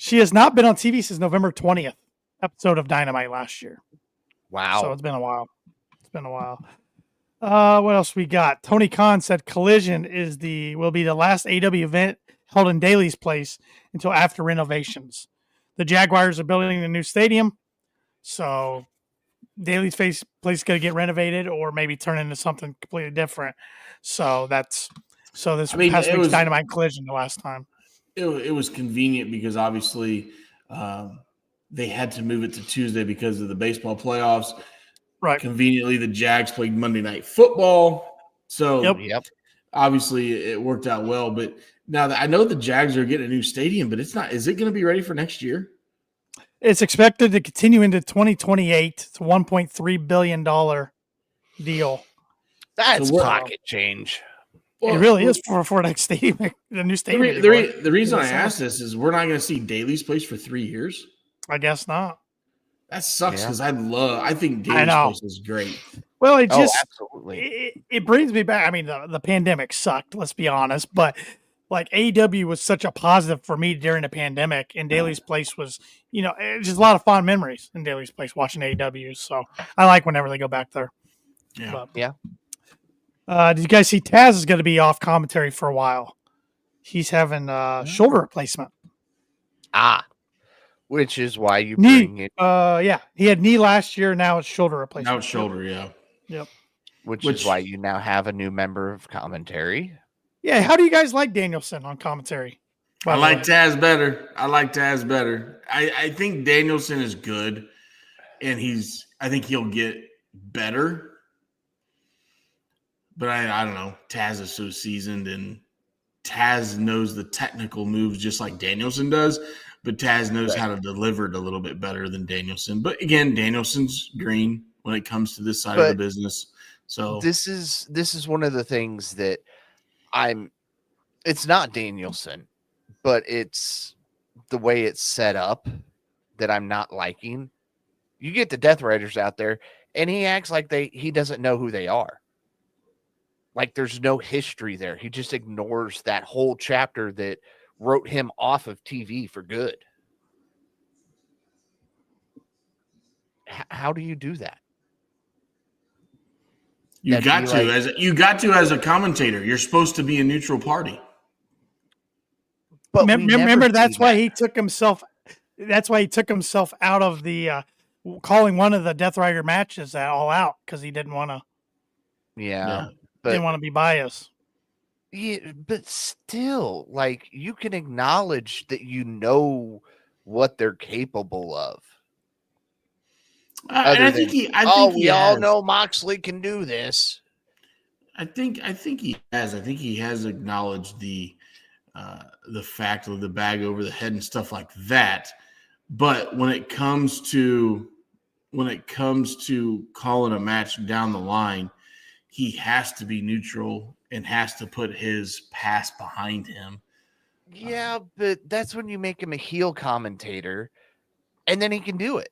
C: She has not been on TV since November 20th episode of Dynamite last year.
D: Wow.
C: So it's been a while. What else we got? Tony Khan said Collision will be the last AEW event held in Daly's place until after renovations. The Jaguars are building a new stadium, so Daly's place is going to get renovated or maybe turn into something completely different. This past week's Dynamite Collision the last time.
E: It was convenient because obviously they had to move it to Tuesday because of the baseball playoffs.
C: Right.
E: Conveniently, the Jags played Monday Night Football. So obviously it worked out well. But now I know the Jags are getting a new stadium, but it's not. Is it going to be ready for next year?
C: It's expected to continue into 2028. It's a $1.3 billion deal.
D: That's pocket change.
C: Well, it really is for next stadium, the new stadium.
E: The reason I ask this is we're not going to see Daly's place for 3 years.
C: I guess not.
E: That sucks because I think Daly's place is great.
C: Well,
D: absolutely.
C: It brings me back. I mean, the pandemic sucked. Let's be honest, but like AEW was such a positive for me during the pandemic, and Daly's place was, just a lot of fond memories in Daly's place watching AEW. So I like whenever they go back there.
E: Yeah.
C: Did you guys see Taz is going to be off commentary for a while? He's having shoulder replacement.
D: Which is why you bring it.
C: He had knee last year. Now it's shoulder replacement.
E: Now it's shoulder, yeah.
C: Yep.
D: Which is why you now have a new member of commentary.
C: Yeah. How do you guys like Danielson on commentary?
E: I like Taz better. I think Danielson is good, and I think he'll get better. But I don't know. Taz is so seasoned, and Taz knows the technical moves just like Danielson does. But Taz knows how to deliver it a little bit better than Danielson. But again, Danielson's green when it comes to this side of the business. So
D: this is one of the things that it's not Danielson, but it's the way it's set up that I'm not liking. You get the Death Riders out there, and he acts like he doesn't know who they are. Like there's no history there. He just ignores that whole chapter that wrote him off of TV for good. How do you do that?
E: You got to as a commentator. You're supposed to be a neutral party.
D: But
C: remember, that's why he took himself. That's why he took himself out of the calling one of the Death Rider matches at All Out, because he didn't want to.
D: Yeah,
C: didn't want to be biased.
D: Yeah, but still, like, you can acknowledge that you know what they're capable of.
E: And I think he
D: all know Moxley can do this.
E: I think he has. I think he has acknowledged the fact of the bag over the head and stuff like that. But when it comes to calling a match down the line, he has to be neutral and has to put his past behind him.
D: Yeah, but that's when you make him a heel commentator, and then he can do it.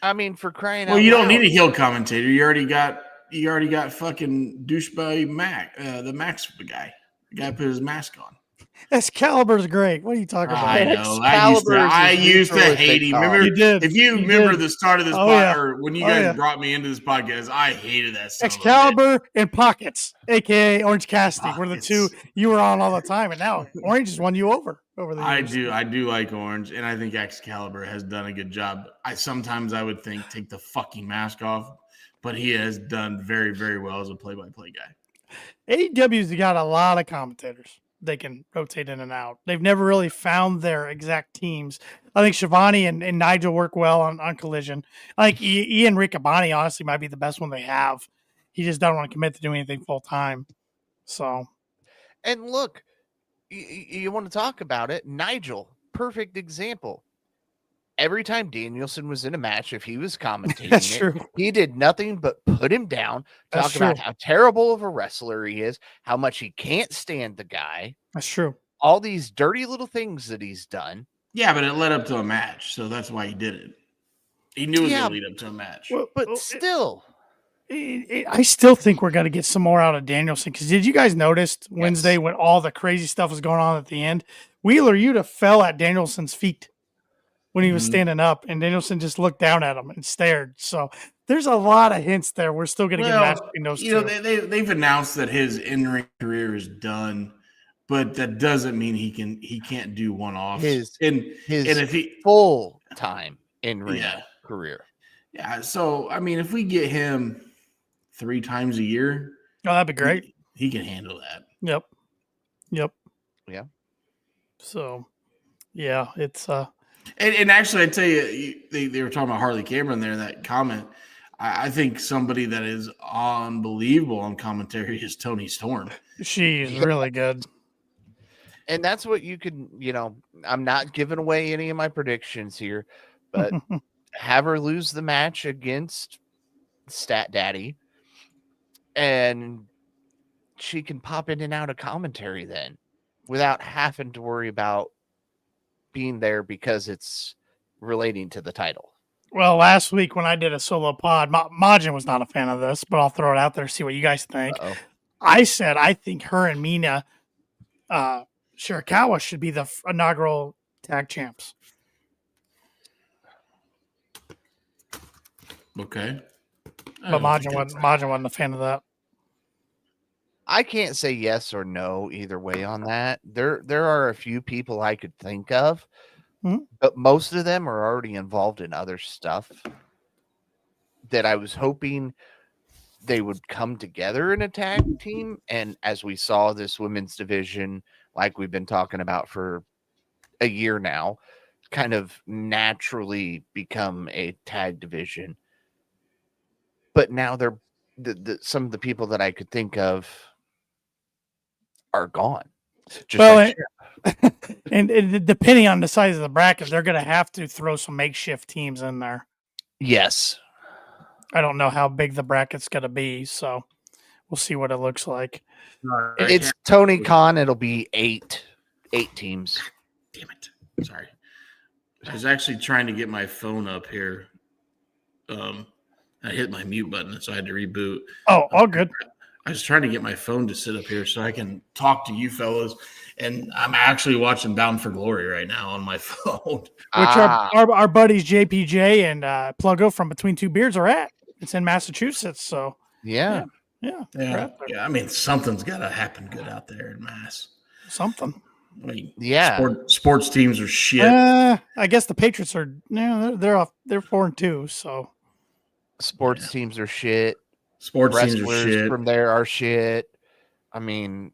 D: I mean, for crying out loud.
E: Well, you don't need a heel commentator. You already got fucking douchebag Mac, the Max guy. The guy put his mask on.
C: Excalibur's great. What are you talking about?
E: I know. I used to hate him. Remember, if you remember the start of this podcast, or when you guys brought me into this podcast, I hated that.
C: Excalibur and Pockets, aka Orange Cassidy, were the two you were on all the time, and now Orange has won you over the years.
E: I do like Orange, and I think Excalibur has done a good job. Sometimes I would think take the fucking mask off, but he has done very, very well as a play-by-play guy.
C: AEW's got a lot of commentators they can rotate in and out. They've never really found their exact teams. I think Shivani and Nigel work well on Collision. I think Ian Riccaboni honestly might be the best one they have. He just doesn't want to commit to doing anything full time. So,
D: and look, you want to talk about it? Nigel, perfect example. Every time Danielson was in a match, if he was commentating he did nothing but put him down, talk about how terrible of a wrestler he is, how much he can't stand the guy.
C: That's true.
D: All these dirty little things that he's done.
E: Yeah, but it led up to a match, so that's why he did it. He knew it was going to lead up to a match.
C: Well,
D: but still.
C: I still think we're going to get some more out of Danielson, because did you guys notice Wednesday when all the crazy stuff was going on at the end? Wheeler Yuta fell at Danielson's feet when he was standing up, and Danielson just looked down at him and stared. So there's a lot of hints there. We're still going to get a match between those two.
E: They've announced that his in-ring career is done, but that doesn't mean he can't do one-offs.
D: His full-time in-ring career.
E: Yeah, so, I mean, if we get him 3 times a year.
C: Oh, that'd be great.
E: He can handle that.
C: Yep.
D: Yeah.
C: So, yeah, it's
E: And actually, I tell you, they were talking about Harley Cameron there in that comment. I think somebody that is unbelievable on commentary is Toni Storm.
C: She's really good.
D: And that's what you could, I'm not giving away any of my predictions here, but have her lose the match against Stat Daddy, and she can pop in and out of commentary then without having to worry about being there because it's relating to the title.
C: Well, last week when I did a solo pod, Majin was not a fan of this, but I'll throw it out there, see what you guys think.
D: Uh-oh.
C: I said I think her and Mina Shirakawa should be the inaugural tag champs.
E: Okay.
C: But Majin wasn't a fan of that.
D: I can't say yes or no either way on that. There are a few people I could think of, but most of them are already involved in other stuff that I was hoping they would come together in a tag team. And as we saw this women's division, like we've been talking about for a year now, kind of naturally become a tag division. But now they're some of the people that I could think of are gone.
C: And depending on the size of the bracket, they're going to have to throw some makeshift teams in there.
D: Yes.
C: I don't know how big the bracket's going to be, so we'll see what it looks like.
D: It's Tony Khan. It'll be eight teams.
E: Damn it. Sorry. I was actually trying to get my phone up here. I hit my mute button, so I had to reboot.
C: Oh, all good.
E: I was trying to get my phone to sit up here so I can talk to you fellas, and I'm actually watching Bound for Glory right now on my phone.
C: Which our buddies JPJ and Pluggo from Between Two Beards are at. It's in Massachusetts, so
E: yeah. I mean, something's got to happen good out there in Mass.
C: Something.
E: I mean,
D: Yeah.
E: sports teams are shit.
C: I guess the Patriots are. They're off. They're 4-2. So
D: Sports teams are shit.
E: Sports teams are
D: Wrestlers
E: shit.
D: from there are shit. I mean,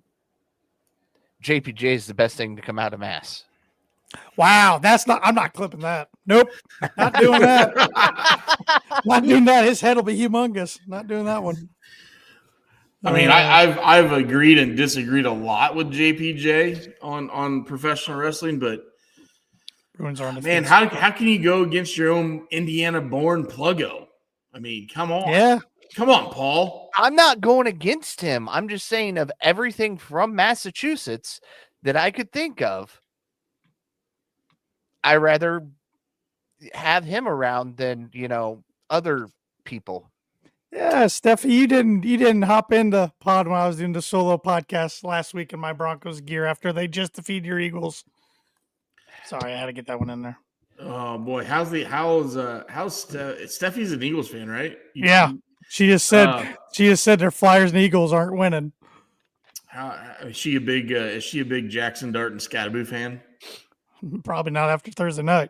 D: JPJ is the best thing to come out of Mass.
C: wow, I'm not clipping that. Nope, not doing that. Not doing that. His head will be humongous. Not doing that one.
E: I mean, I've agreed and disagreed a lot with JPJ on professional wrestling, but
C: Bruins are on the
E: man, how can you go against your own Indiana-born pluggo? I mean, come on.
C: Yeah.
E: Come on, Paul.
D: I'm not going against him. I'm just saying of everything from Massachusetts that I could think of, I rather have him around than, other people.
C: Yeah, Steffi, you didn't hop in the pod when I was doing the solo podcast last week in my Broncos gear after they just defeated your Eagles. Sorry, I had to get that one in there.
E: Oh boy, how's Steffi's an Eagles fan, right?
C: Yeah. She just said their Flyers and Eagles aren't winning.
E: Is she a big Jackson Dart and Scatterboo fan?
C: Probably not after Thursday night.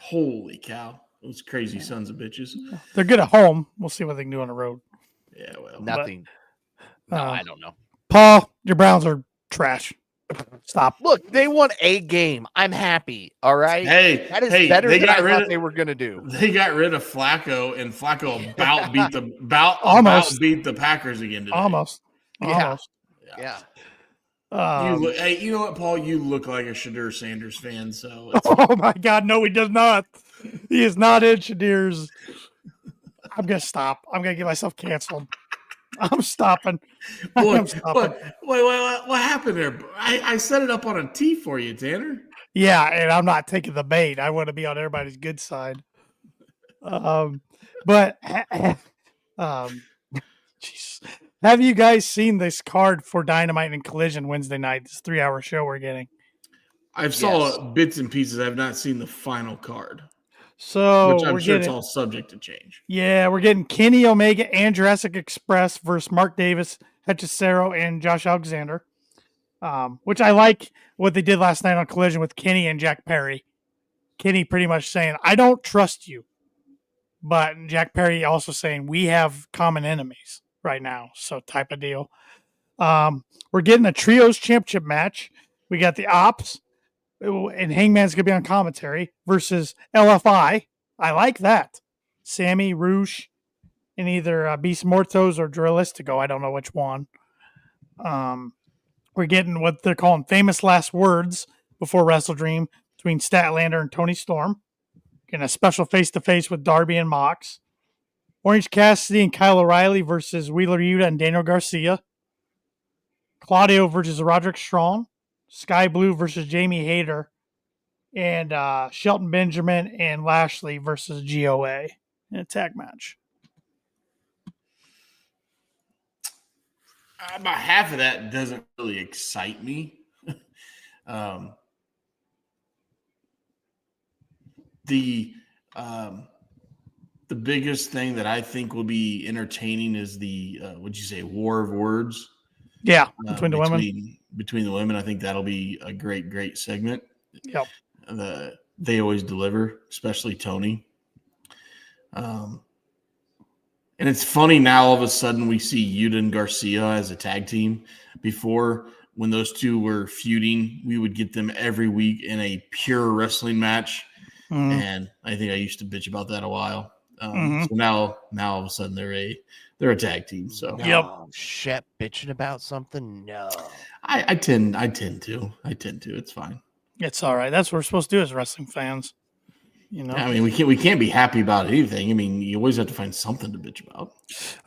E: Holy cow. Those crazy sons of bitches.
C: They're good at home. We'll see what they can do on the road.
E: Yeah, well.
D: Nothing. I don't know.
C: Paul, your Browns are trash. Stop.
D: Look, they won a game. I'm happy. All right.
E: Hey,
D: that is better than I thought they were going to do.
E: They got rid of Flacco, and Flacco about beat the Packers again today.
C: Almost.
D: Yeah.
E: You know what, Paul? You look like a Shadur Sanders fan. So.
C: Oh my God, no, he does not. He is not in Shadir's. I'm gonna stop. I'm gonna get myself canceled. I'm stopping.
E: What happened there? I set it up on a tee for you, Tanner.
C: Yeah, and I'm not taking the bait. I want to be on everybody's good side. But jeez. Have you guys seen this card for Dynamite and Collision Wednesday night? This 3-hour show we're getting.
E: I've saw bits and pieces. I've not seen the final card.
C: So
E: which I'm sure it's all subject to change.
C: Yeah, we're getting Kenny Omega and Jurassic Express versus Mark Davis, Hechicero, and Josh Alexander. Which I like what they did last night on Collision with Kenny and Jack Perry. Kenny pretty much saying, I don't trust you. But Jack Perry also saying, we have common enemies right now. So type of deal. We're getting a Trios Championship match. We got the Ops. And Hangman's going to be on commentary versus LFI. I like that. Sammy, Roosh, and either Beast Mortos or Drillistico. I don't know which one. We're getting what they're calling famous last words before WrestleDream between Statlander and Tony Storm. Getting a special face-to-face with Darby and Mox. Orange Cassidy and Kyle O'Reilly versus Wheeler Yuta and Daniel Garcia. Claudio versus Roderick Strong. Sky Blue versus Jamie Hayter, and Shelton Benjamin and Lashley versus GOA in a tag match.
E: About half of that doesn't really excite me. The biggest thing that I think will be entertaining is the would you say War of Words?
C: Yeah, between the women.
E: Between the women, I think that'll be a great segment.
C: Yep.
E: They always deliver, especially Tony. And it's funny now all of a sudden we see Yuta and Garcia as a tag team. Before, when those two were feuding, we would get them every week in a pure wrestling match. And I think I used to bitch about that a while. So now all of a sudden they're a tag team. So
D: no. Shep bitching about something? No.
E: I tend to. It's fine.
C: It's all right. That's what we're supposed to do as wrestling fans. You know,
E: I mean, we can't be happy about anything. I mean, you always have to find something to bitch about.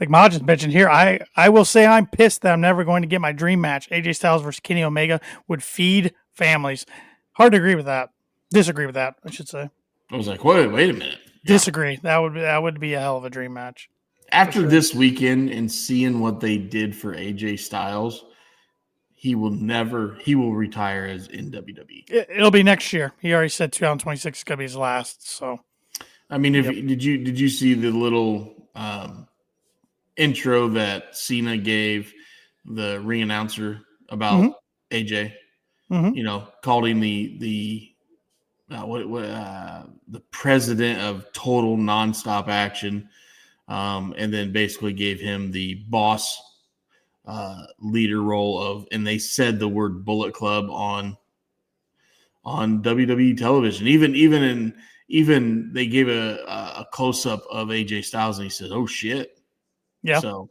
C: Like Maj is bitching here. I will say I'm pissed that I'm never going to get my dream match. AJ Styles versus Kenny Omega would feed families. Hard to agree with that. Disagree with that, I should say.
E: I was like, wait a minute.
C: Disagree. That would be a hell of a dream match.
E: After this weekend and seeing what they did for AJ Styles, he will retire as in WWE.
C: It'll be next year. He already said 2026 is going to be his last. So,
E: I mean, did you see the little intro that Cena gave the ring announcer about AJ? called him the president of Total Nonstop Action, and then basically gave him the boss leader role of, and they said the word Bullet Club on WWE television. Even they gave a close up of AJ Styles, and he said, "Oh shit!"
C: Yeah.
E: So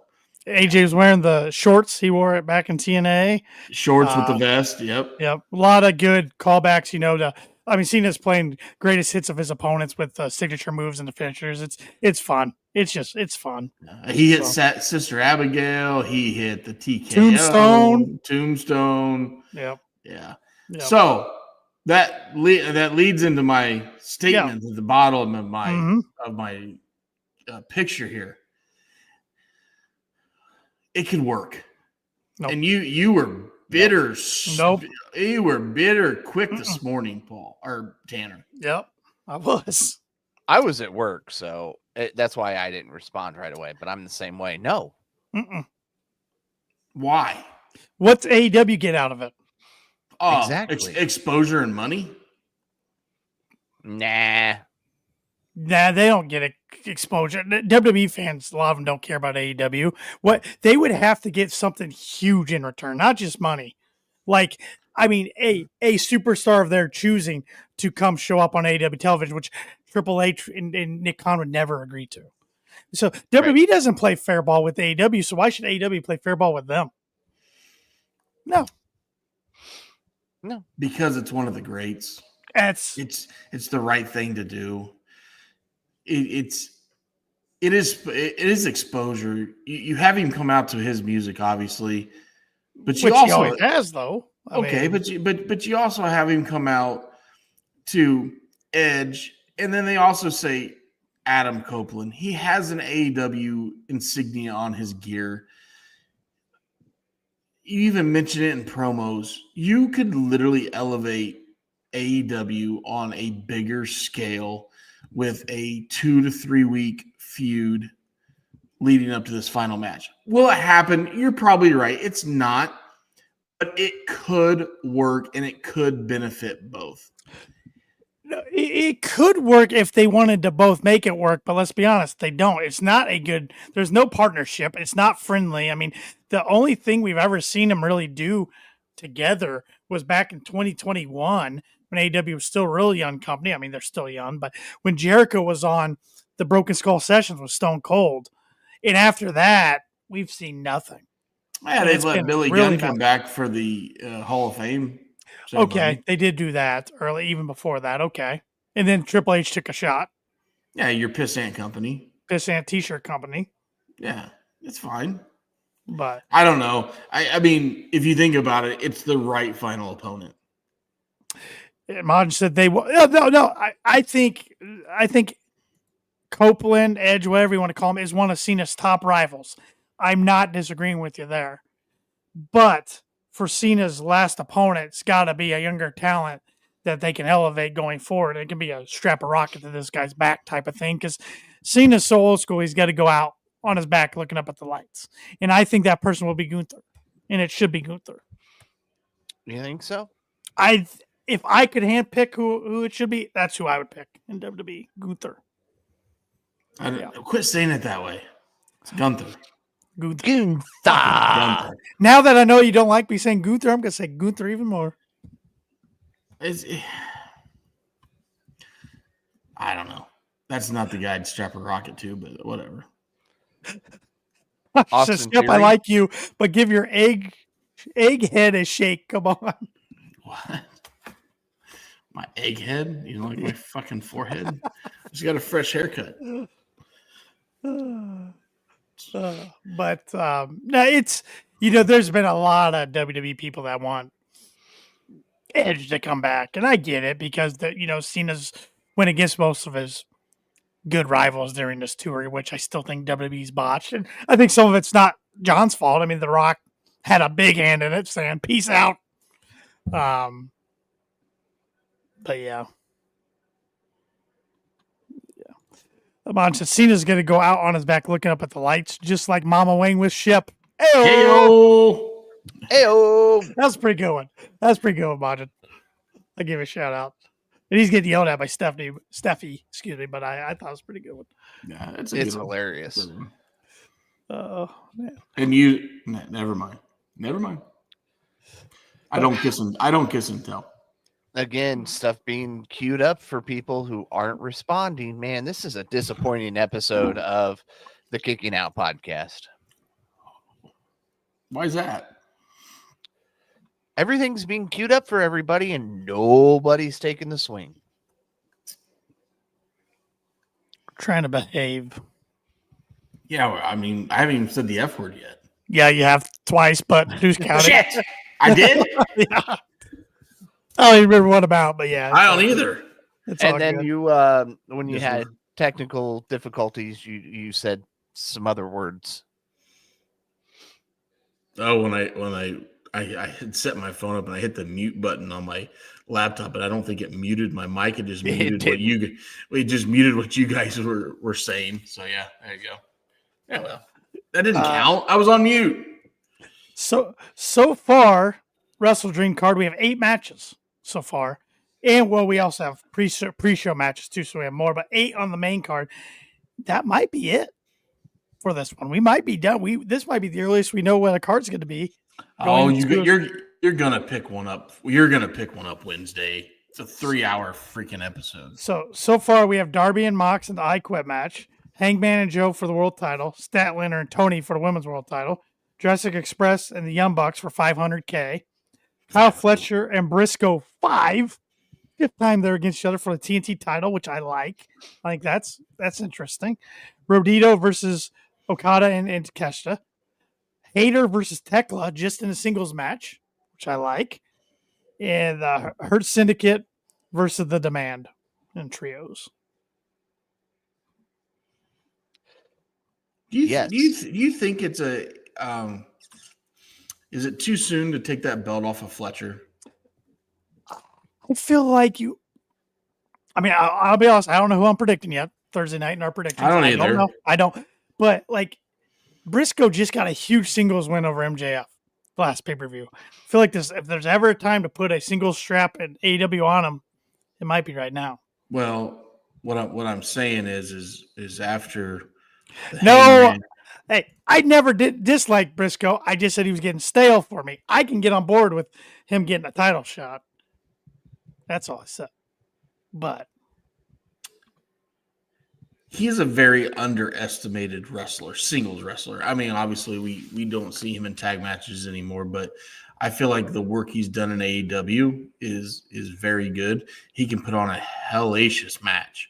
C: AJ was wearing the shorts. He wore it back in TNA.
E: Shorts with the vest. Yep.
C: Yep. A lot of good callbacks, Cena's playing greatest hits of his opponents with signature moves and the finishers. It's fun. It's fun.
E: He hit Sister Abigail. He hit the TKO. Tombstone.
C: Yep.
E: Yeah. So that leads into my statement at the bottom of my picture here. It could work. Nope. And you were bitter.
C: Nope.
E: You were bitter quick this morning, Paul or Tanner.
C: Yep, I was.
D: I was at work, so that's why I didn't respond right away. But I'm the same way. No.
E: Why?
C: What's AEW get out of it?
E: Oh,
D: exactly.
E: Exposure and money?
D: Nah,
C: they don't get exposure. WWE fans, a lot of them don't care about AEW. What they would have to get something huge in return, not just money. Like, I mean, a superstar of their choosing to come show up on AEW television, which Triple H and Nick Khan would never agree to. So WWE doesn't play fair ball with AEW, so why should AEW play fair ball with them? No.
E: Because it's one of the greats. It's the right thing to do. It is exposure. You have him come out to his music, obviously, but you also
C: he always has though.
E: But you also have him come out to Edge, and then they also say Adam Copeland. He has an AEW insignia on his gear. You even mention it in promos. You could literally elevate AEW on a bigger scale with a 2 to 3 week feud leading up to this final match. Will it happen? You're probably right. It's not, but it could work and it could benefit both.
C: It could work if they wanted to both make it work, but let's be honest, they don't. It's not there's no partnership. It's not friendly. I mean, the only thing we've ever seen them really do together was back in 2021 when AEW was still a really young company. I mean, they're still young, but when Jericho was on the Broken Skull Sessions with Stone Cold, and after that, we've seen nothing.
E: Yeah, they let Billy Gunn come back for the Hall of Fame.
C: Okay, they did do that early, even before that. Okay. And then Triple H took a shot.
E: Yeah, your Pissant company.
C: Pissant t-shirt company.
E: Yeah, it's fine.
C: But
E: I don't know. I mean, if you think about it, it's the right final opponent.
C: Maj said they will. No. I think Copeland, Edge, whatever you want to call him, is one of Cena's top rivals. I'm not disagreeing with you there. But for Cena's last opponent, it's got to be a younger talent that they can elevate going forward. It can be a strap a rocket to this guy's back type of thing, because Cena's so old school, he's got to go out on his back looking up at the lights. And I think that person will be Gunther, and it should be Gunther.
D: You think so?
C: If I could handpick who it should be, that's who I would pick in WWE, Gunther.
E: Quit saying it that way. It's Gunther.
C: Gunther. Now that I know you don't like me saying Gunther, I'm going to say Gunther even more.
E: I don't know. That's not the guy to strap a rocket to, but whatever.
C: Shep, I like you, but give your egg head a shake. Come on.
E: What? My egghead? You know, like my fucking forehead? I just got a fresh haircut.
C: But it's, there's been a lot of WWE people that want Edge to come back, and I get it because Cena's went against most of his good rivals during this tour, which I still think WWE's botched, and I think some of it's not John's fault. I mean, The Rock had a big hand in it, saying "Peace out." But yeah. Amon said Cena's going to go out on his back looking up at the lights, just like Mama Wang with Shep.
E: Hey-o.
D: Heyo.
C: That's a pretty good one. That's a pretty good one, Majin. I give a shout out. And he's getting yelled at by Steffi, excuse me, but I thought it was a pretty good one.
E: Yeah, it's
D: hilarious.
C: Oh man.
E: And you, never mind. I don't kiss and tell.
D: Again, stuff being queued up for people who aren't responding. Man, this is a disappointing episode of the Kicking Out podcast.
E: Why is that?
D: Everything's being queued up for everybody, and nobody's taking the swing.
C: Trying to behave.
E: Yeah, well, I mean, I haven't even said the F word yet.
C: Yeah, you have twice, but who's counting?
E: Shit! I did?
C: Yeah. I don't even remember what about, but yeah.
E: I don't either.
D: And then good. You, when you had technical difficulties, you said some other words.
E: Oh, when I had set my phone up and I hit the mute button on my laptop, and I don't think it muted my mic. It just muted what you guys were saying. So yeah, there you go. Yeah, well, that didn't count. I was on mute.
C: So far, WrestleDream card, we have 8 matches so far. And well, we also have pre-show matches too, so we have more, but 8 on the main card. That might be it for this one. We might be done. This might be the earliest we know when the card's going to be.
E: Oh, you're gonna pick one up. You're gonna pick one up Wednesday. It's a 3-hour freaking episode.
C: So far we have Darby and Mox in the I Quit match, Hangman and Joe for the world title, Statlander and Tony for the women's world title, Jurassic Express and the Young Bucks for $500K, Kyle Fletcher and Briscoe 5. 5th time they're against each other for the TNT title, which I like. I think that's interesting. Rodito versus Okada and Takeshita. Hater versus Tekla just in a singles match, which I like. And Hurt Syndicate versus the Demand in trios.
E: Do you think it's a is it too soon to take that belt off of Fletcher?
C: I feel like I'll be honest, I don't know who I'm predicting yet. Thursday night in our predictions.
E: I don't either.
C: I don't. But like Briscoe just got a huge singles win over MJF last pay-per-view. I feel like if there's ever a time to put a singles strap at AEW on him, it might be right now.
E: Well, what I'm saying is after
C: Hey, I never did dislike Briscoe. I just said he was getting stale for me. I can get on board with him getting a title shot. That's all I said. But
E: he is a very underestimated wrestler, singles wrestler. I mean, obviously we don't see him in tag matches anymore, but I feel like the work he's done in AEW is very good. He can put on a hellacious match.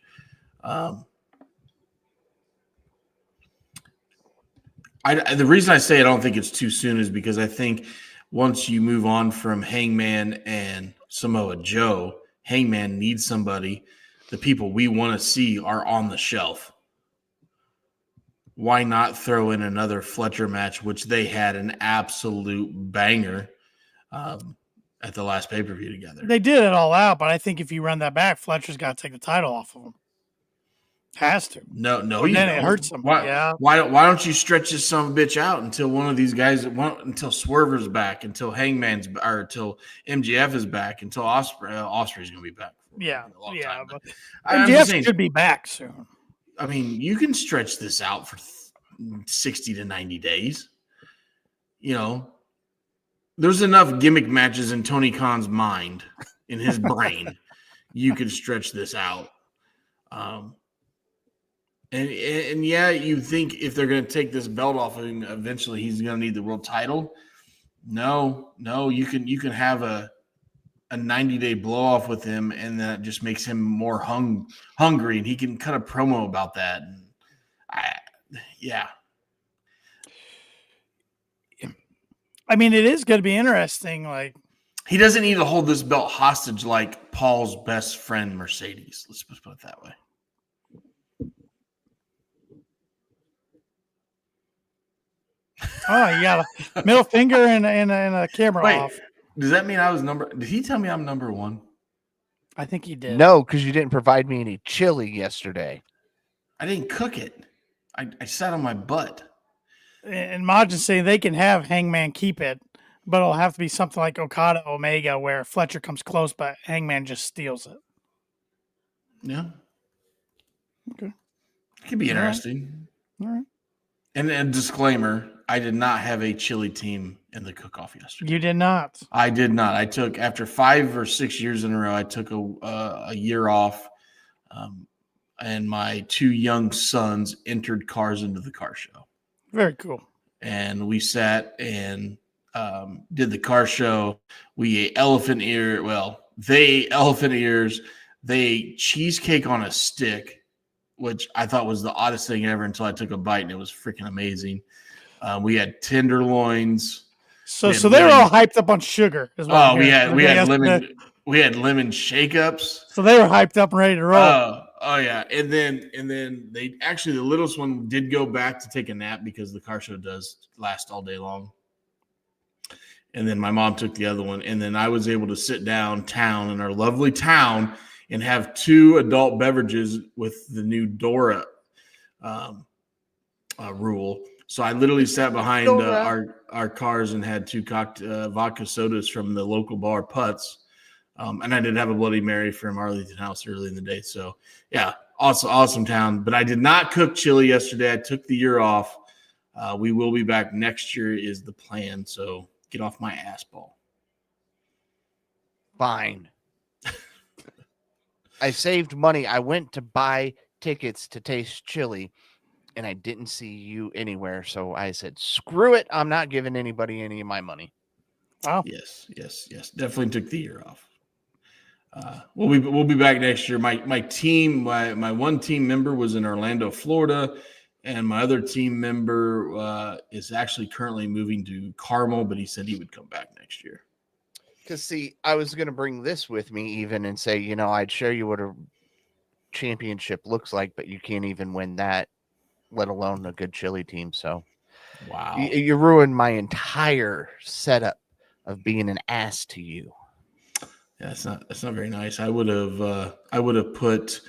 E: The reason I say I don't think it's too soon is because I think once you move on from Hangman and Samoa Joe, Hangman needs somebody. The people we want to see are on the shelf. Why not throw in another Fletcher match, which they had an absolute banger at the last pay-per-view together?
C: They did it all out, but I think if you run that back, Fletcher's got to take the title off of him. Has to.
E: No,
C: then it hurts him.
E: Why don't you stretch this son of a bitch out until one of these guys, until Swerver's back, until Hangman's, or until MJF is back, until Osprey's going to be back.
C: But MJF should be back soon.
E: I mean, you can stretch this out for 60 to 90 days. You know, there's enough gimmick matches in Tony Khan's mind, in his brain. You could stretch this out. And yeah, you think if they're going to take this belt off of him, eventually he's going to need the world title. No, you can have a 90-day blow off with him, and that just makes him more hungry, and he can cut a promo about that.
C: I mean, it is going to be interesting. Like,
E: he doesn't need to hold this belt hostage like Paul's best friend Mercedes. Let's put it that way.
C: Oh, you got a middle finger and a camera off.
E: Does that mean I was did he tell me I'm number 1?
C: I think he did.
D: No, because you didn't provide me any chili yesterday.
E: I didn't cook it. I sat on my butt.
C: And Majin's saying they can have Hangman keep it. But it'll have to be something like Okada Omega, where Fletcher comes close, but Hangman just steals it.
E: Yeah.
C: Okay.
E: It could be interesting.
C: All right.
E: And a disclaimer, I did not have a chili team in the cook-off yesterday.
C: You did not.
E: I did not. I took, after 5 or 6 years in a row, I took a year off, and my 2 young sons entered cars into the car show.
C: Very cool.
E: And we sat and did the car show. We ate elephant ear. Well, they ate elephant ears. They ate cheesecake on a stick, which I thought was the oddest thing ever until I took a bite, and it was freaking amazing. We had tenderloins.
C: So they were all hyped up on sugar.
E: We had lemon shake-ups.
C: So they were hyped up and ready to roll.
E: Oh yeah, and then they actually, the littlest one did go back to take a nap because the car show does last all day long. And then my mom took the other one, and then I was able to sit downtown in our lovely town and have 2 adult beverages with the new Dora rule. So I literally sat behind our cars and had 2 vodka sodas from the local bar Putz. And I did have a Bloody Mary from Arlington House early in the day. So, yeah, awesome town. But I did not cook chili yesterday. I took the year off. We will be back next year is the plan. So get off my ass ball.
D: Fine. I saved money. I went to buy tickets to taste chili, and I didn't see you anywhere. So I said, screw it. I'm not giving anybody any of my money.
C: Wow.
E: Yes. Definitely took the year off. We'll be back next year. My one team member was in Orlando, Florida, and my other team member is actually currently moving to Carmel, but he said he would come back next year.
D: Because, see, I was going to bring this with me even and say, I'd show you what a championship looks like, but you can't even win that, let alone a good chili team. So,
E: wow,
D: you ruined my entire setup of being an ass to you.
E: Yeah, that's not very nice. I would have put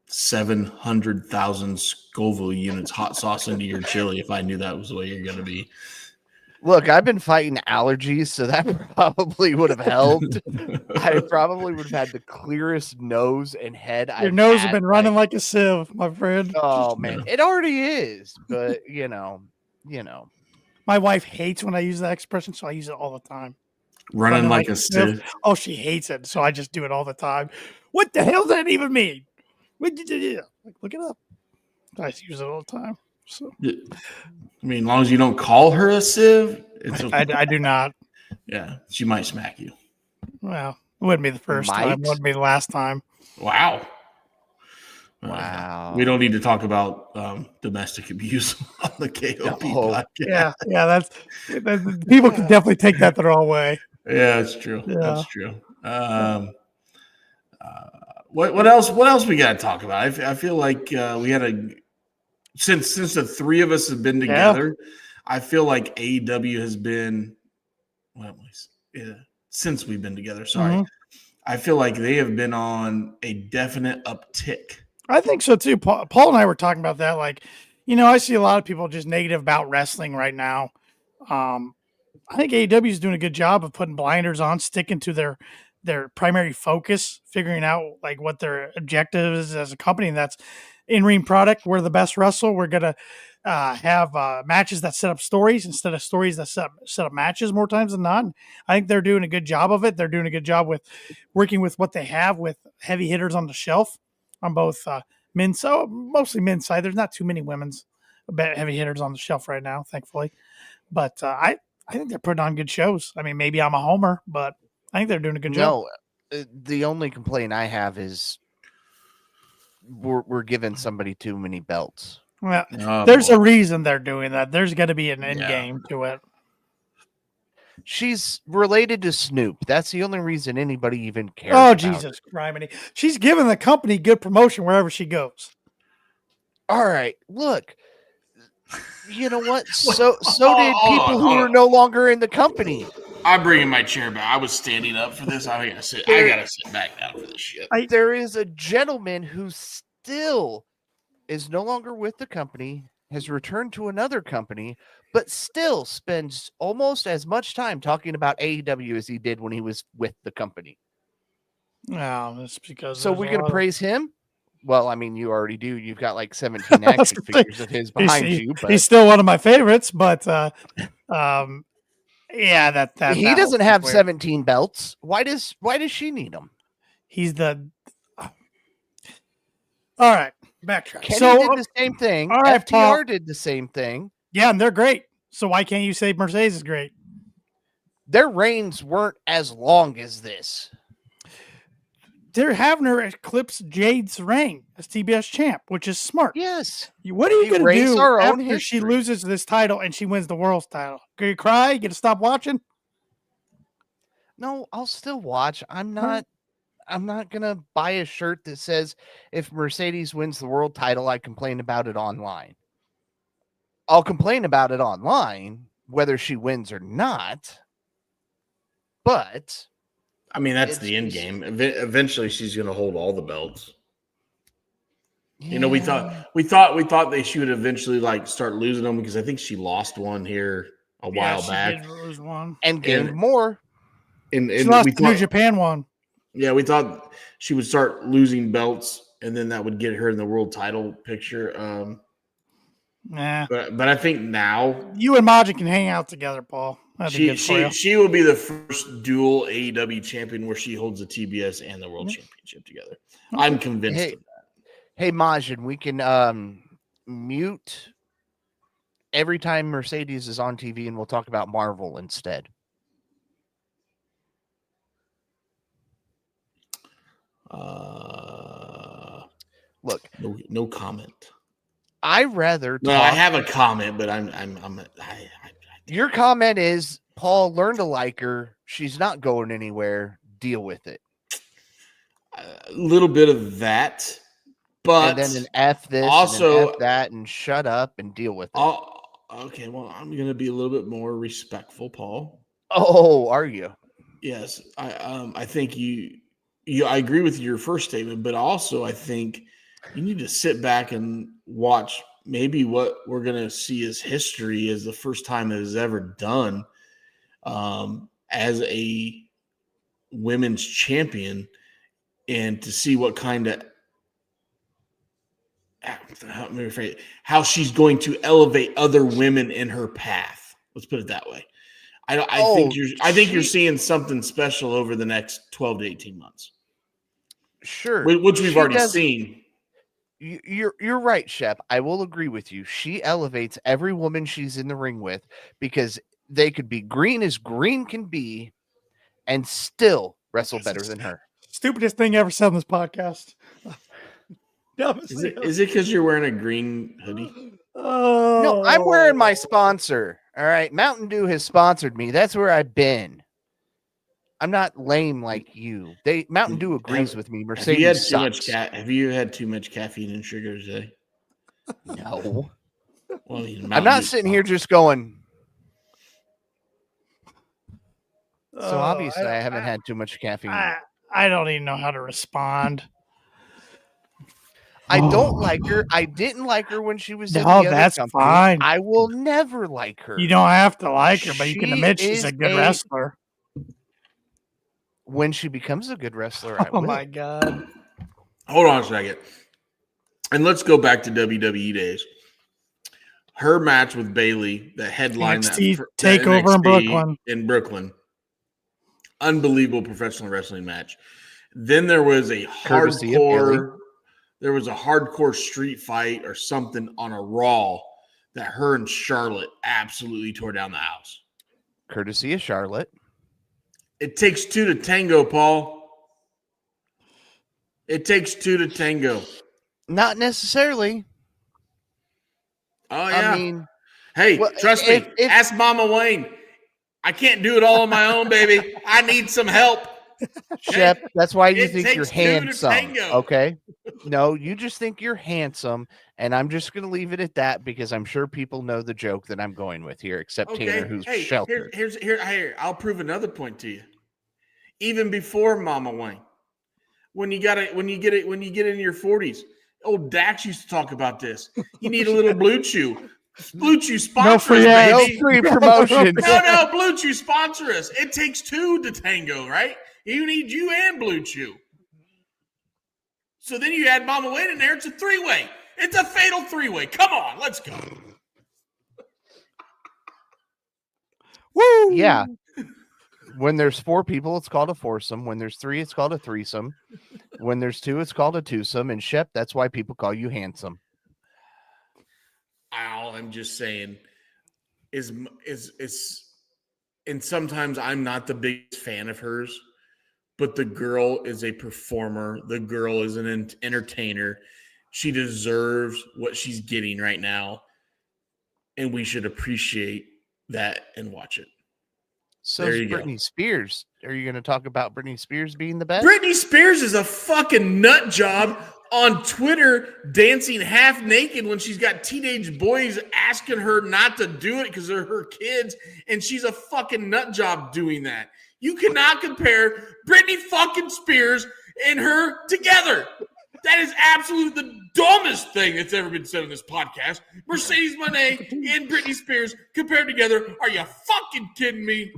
E: 700,000 Scoville units hot sauce into your chili if I knew that was the way you're going to be.
D: Look, I've been fighting allergies, so that probably would have helped. I probably would have had the clearest nose and head.
C: Your nose has been running like a sieve, my friend.
D: Oh man, it already is. But you know.
C: My wife hates when I use that expression, so I use it all the time.
E: Running like a sieve.
C: Oh, she hates it, so I just do it all the time. What the hell does that even mean? What did you do? Look it up. I use it all the time. So,
E: I mean, as long as you don't call her a sieve, it's okay.
C: I do not.
E: Yeah, she might smack you.
C: Well, it wouldn't be the first time. It wouldn't be the last time.
E: Wow.
D: Wow.
E: We don't need to talk about domestic abuse on the KOP podcast.
C: Yeah, that's people can definitely take that the wrong way.
E: Yeah, that's true.
C: Yeah.
E: That's true. What else? What else we got to talk about? I feel like we had since the 3 of us have been together. Yeah. I feel like AEW has been since we've been together. Sorry, mm-hmm. I feel like they have been on a definite uptick.
C: I think so too. Paul and I were talking about that. Like, I see a lot of people just negative about wrestling right now. I think AEW is doing a good job of putting blinders on, sticking to their primary focus, figuring out like what their objective is as a company. And that's in-ring product. We're the best wrestle. We're going to have matches that set up stories instead of stories that set up matches more times than not. And I think they're doing a good job of it. They're doing a good job with working with what they have with heavy hitters on the shelf on both men's, so mostly men's side. There's not too many women's heavy hitters on the shelf right now, thankfully. But I think they're putting on good shows. I mean, maybe I'm a homer, but I think they're doing a good job.
D: No, the only complaint I have is we're giving somebody too many belts.
C: Well, there's a reason they're doing that. There's going to be an end game to it.
D: She's related to Snoop. That's the only reason anybody even cares.
C: Oh, Jesus Christ. She's giving the company good promotion wherever she goes.
D: All right, look. You know what? So did people who are no longer in the company.
E: I'm bringing my chair back. I was standing up for this. I gotta sit back down for this shit.
D: There is a gentleman who still is no longer with the company, has returned to another company, but still spends almost as much time talking about AEW as he did when he was with the company.
C: No, that's because
D: so we're going to praise him. Well, I mean, you already do. You've got like 17 action figures of his behind you, but
C: he's still one of my favorites. But yeah, that
D: he doesn't have 17 belts. Why does she need them?
C: He's the all right. Backtrack.
D: Kenny did the same thing.
C: All right,
D: FTR
C: Paul
D: did the same thing.
C: Yeah, and they're great. So why can't you say Mercedes is great?
D: Their reigns weren't as long as this.
C: They're having her eclipse Jade's reign as TBS champ, which is smart.
D: Yes.
C: What are you going to do after she loses this title and she wins the world's title? Can you cry? You going to stop watching?
D: No, I'll still watch. I'm not going to buy a shirt that says if Mercedes wins the world title, I complain about it online. I'll complain about it online, whether she wins or not. But
E: I mean, that's the end game. Eventually, she's going to hold all the belts. Yeah. You know, we thought she would eventually like start losing them because I think she lost one here a while back.
C: Did lose one
D: and gained more.
C: And she lost the New Japan one.
E: Yeah, we thought she would start losing belts, and then that would get her in the world title picture.
C: Nah,
E: but I think now
C: you and Majin can hang out together, Paul.
E: She will be the first dual AEW champion where she holds the TBS and the World Championship together. I'm convinced of that.
D: Hey, Majin, we can mute every time Mercedes is on TV, and we'll talk about Marvel instead. Look,
E: no comment.
D: I rather.
E: No, I have a comment, but
D: Your comment is, Paul, learn to like her. She's not going anywhere. Deal with it.
E: A little bit of that, but
D: and then an F this,
E: also
D: and an F that, and shut up and deal with it.
E: Okay, well, I'm going to be a little bit more respectful, Paul.
D: Oh, are you?
E: Yes, I think I agree with your first statement, but also I think you need to sit back and watch maybe what we're going to see as history as the first time it was ever done as a women's champion, and to see what kind of how she's going to elevate other women in her path. Let's put it that way. I think you're seeing something special over the next 12 to 18 months.
D: Sure.
E: Which we've already seen.
D: You're right, Shep. I will agree with you. She elevates every woman she's in the ring with because they could be green as green can be and still wrestle better than her.
C: Stupidest thing ever said on this podcast.
E: Is it because you're wearing a green hoodie?
C: Oh.
D: No, I'm wearing my sponsor. All right. Mountain Dew has sponsored me. That's where I've been. I'm not lame like you. Mountain Dew agrees with me. Mercedes sucks.
E: Have you had too much caffeine and sugar today?
D: No.
E: Well,
D: I'm not sitting here just going. So obviously I haven't had too much caffeine.
C: I don't even know how to respond.
D: I don't like her. I didn't like her when she was in the other company.
C: Fine.
D: I will never like her.
C: You don't have to like her, but you can admit she's a good wrestler.
D: When she becomes a good wrestler, I will.
C: Oh my God.
E: Hold on a second. And let's go back to WWE days. Her match with Bayley, the headline
C: takeover
E: in Brooklyn. Unbelievable professional wrestling match. Then there was a hardcore street fight or something on a Raw that her and Charlotte absolutely tore down the house.
D: Courtesy of Charlotte.
E: It takes two to tango, Paul. It takes two to tango.
D: Not necessarily.
E: Oh, yeah.
D: I mean,
E: hey, trust me. Ask Mama Wayne. I can't do it all on my own, baby. I need some help.
D: Shep, that's why you think you're handsome. Okay. No, you just think you're handsome, and I'm just going to leave it at that because I'm sure people know the joke that I'm going with here, except Tanner, who's sheltered.
E: Here, I'll prove another point to you. Even before Mama Wayne, when you get in your 40s Old Dax used to talk about this. You need a little Blue Chew. Blue Chew
C: No
E: sponsor
C: free
E: us,
C: ads.
E: baby.
D: No free promotions.
E: No, Blue Chew sponsor us. It takes two to tango, right? You need you and Blue Chew. So then you add Mama Wayne in there. It's a three-way. It's a fatal three-way. Come on, let's go.
C: Woo!
D: Yeah. When there's 4 people, it's called a foursome. When there's 3, it's called a threesome. When there's 2, it's called a twosome. And Shep, that's why people call you handsome.
E: All I'm just saying is, and sometimes I'm not the biggest fan of hers, but the girl is a performer. The girl is an entertainer. She deserves what she's getting right now, and we should appreciate that and watch it.
D: So
E: There
D: is
E: you go.
D: Britney Spears. Are you going to talk about Britney Spears being the best?
E: Britney Spears is a fucking nut job on Twitter, dancing half naked when she's got teenage boys asking her not to do it because they're her kids, and she's a fucking nut job doing that. You cannot compare Britney fucking Spears and her together. That is absolutely the dumbest thing that's ever been said on this podcast. Mercedes Moné and Britney Spears compared together. Are you fucking kidding me?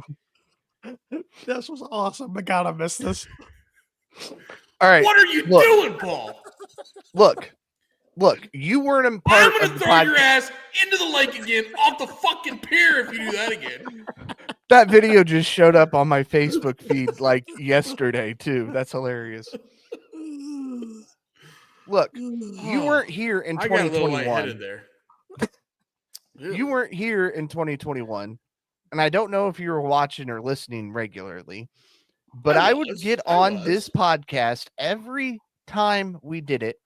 C: This was awesome. But God, I missed this.
D: All right.
E: What are you doing, Paul?
D: Look, you weren't a
E: I'm
D: part
E: going
D: of
E: to
D: the
E: throw your
D: podcast.
E: ass into the lake again off the fucking pier if you do that again.
D: That video just showed up on my Facebook feed like yesterday, too. That's hilarious. Look, you weren't here in
E: I got a little lightheaded
D: 2021.
E: there.
D: You weren't here in 2021. And I don't know if you were watching or listening regularly, but I would get on this podcast every time we did it,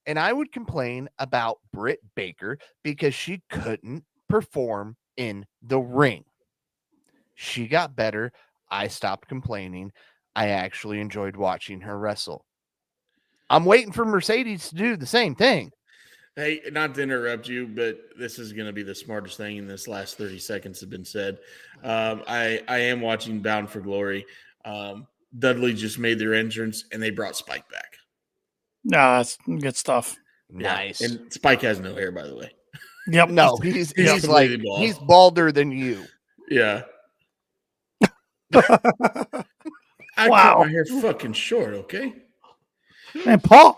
D: and I would complain about Britt Baker because she couldn't perform in the ring. She got better. I stopped complaining. I actually enjoyed watching her wrestle. I'm waiting for Mercedes to do the same thing.
E: Hey, not to interrupt you, but this is going to be the smartest thing in this last 30 seconds have been said. I am watching Bound for Glory. Dudley just made their entrance, and they brought Spike back.
C: No, that's good stuff.
D: Nice.
E: Yeah. And Spike has no hair, by the way.
C: Yep.
D: No, he's like
E: completely bald.
D: he's balder than you.
E: Yeah.
C: Wow.
E: I cut my hair fucking short, okay?
C: Man, Paul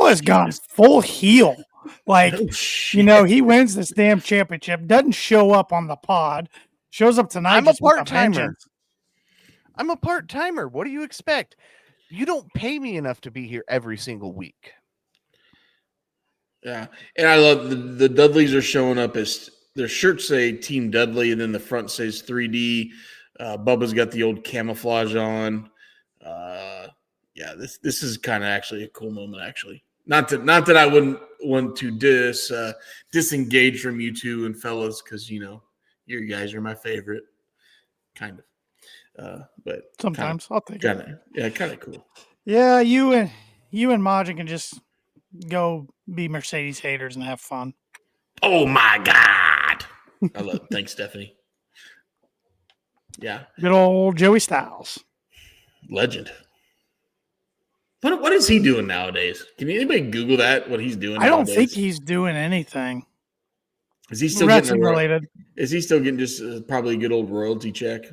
C: has gone full heel. Like,
E: Oh, shit.
C: you know, he wins this damn championship, doesn't show up on the pod, shows up tonight.
D: I'm a
C: just with
D: part-timer.
C: vengeance.
D: I'm a part-timer. What do you expect? You don't pay me enough to be here every single week.
E: Yeah. And I love the Dudleys are showing up as their shirts say Team Dudley, and then the front says 3D. Bubba's got the old camouflage on. Yeah, this is kind of actually a cool moment, actually. Not that I wouldn't want to disengage from you two and fellas, because you know you guys are my favorite, kind of. But
C: Sometimes I'll take it.
E: Kind of cool.
C: Yeah, you and Majin can just go be Mercedes haters and have fun.
E: Oh my God! I love it. Thanks, Stephanie. Yeah,
C: Good old Joey Styles.
E: legend. What is he doing nowadays? Can anybody Google that? What he's doing?
C: I don't
E: nowadays?
C: think he's doing anything.
E: Is he still
C: wrestling
E: getting
C: related.
E: Is he still getting just probably a good old royalty check?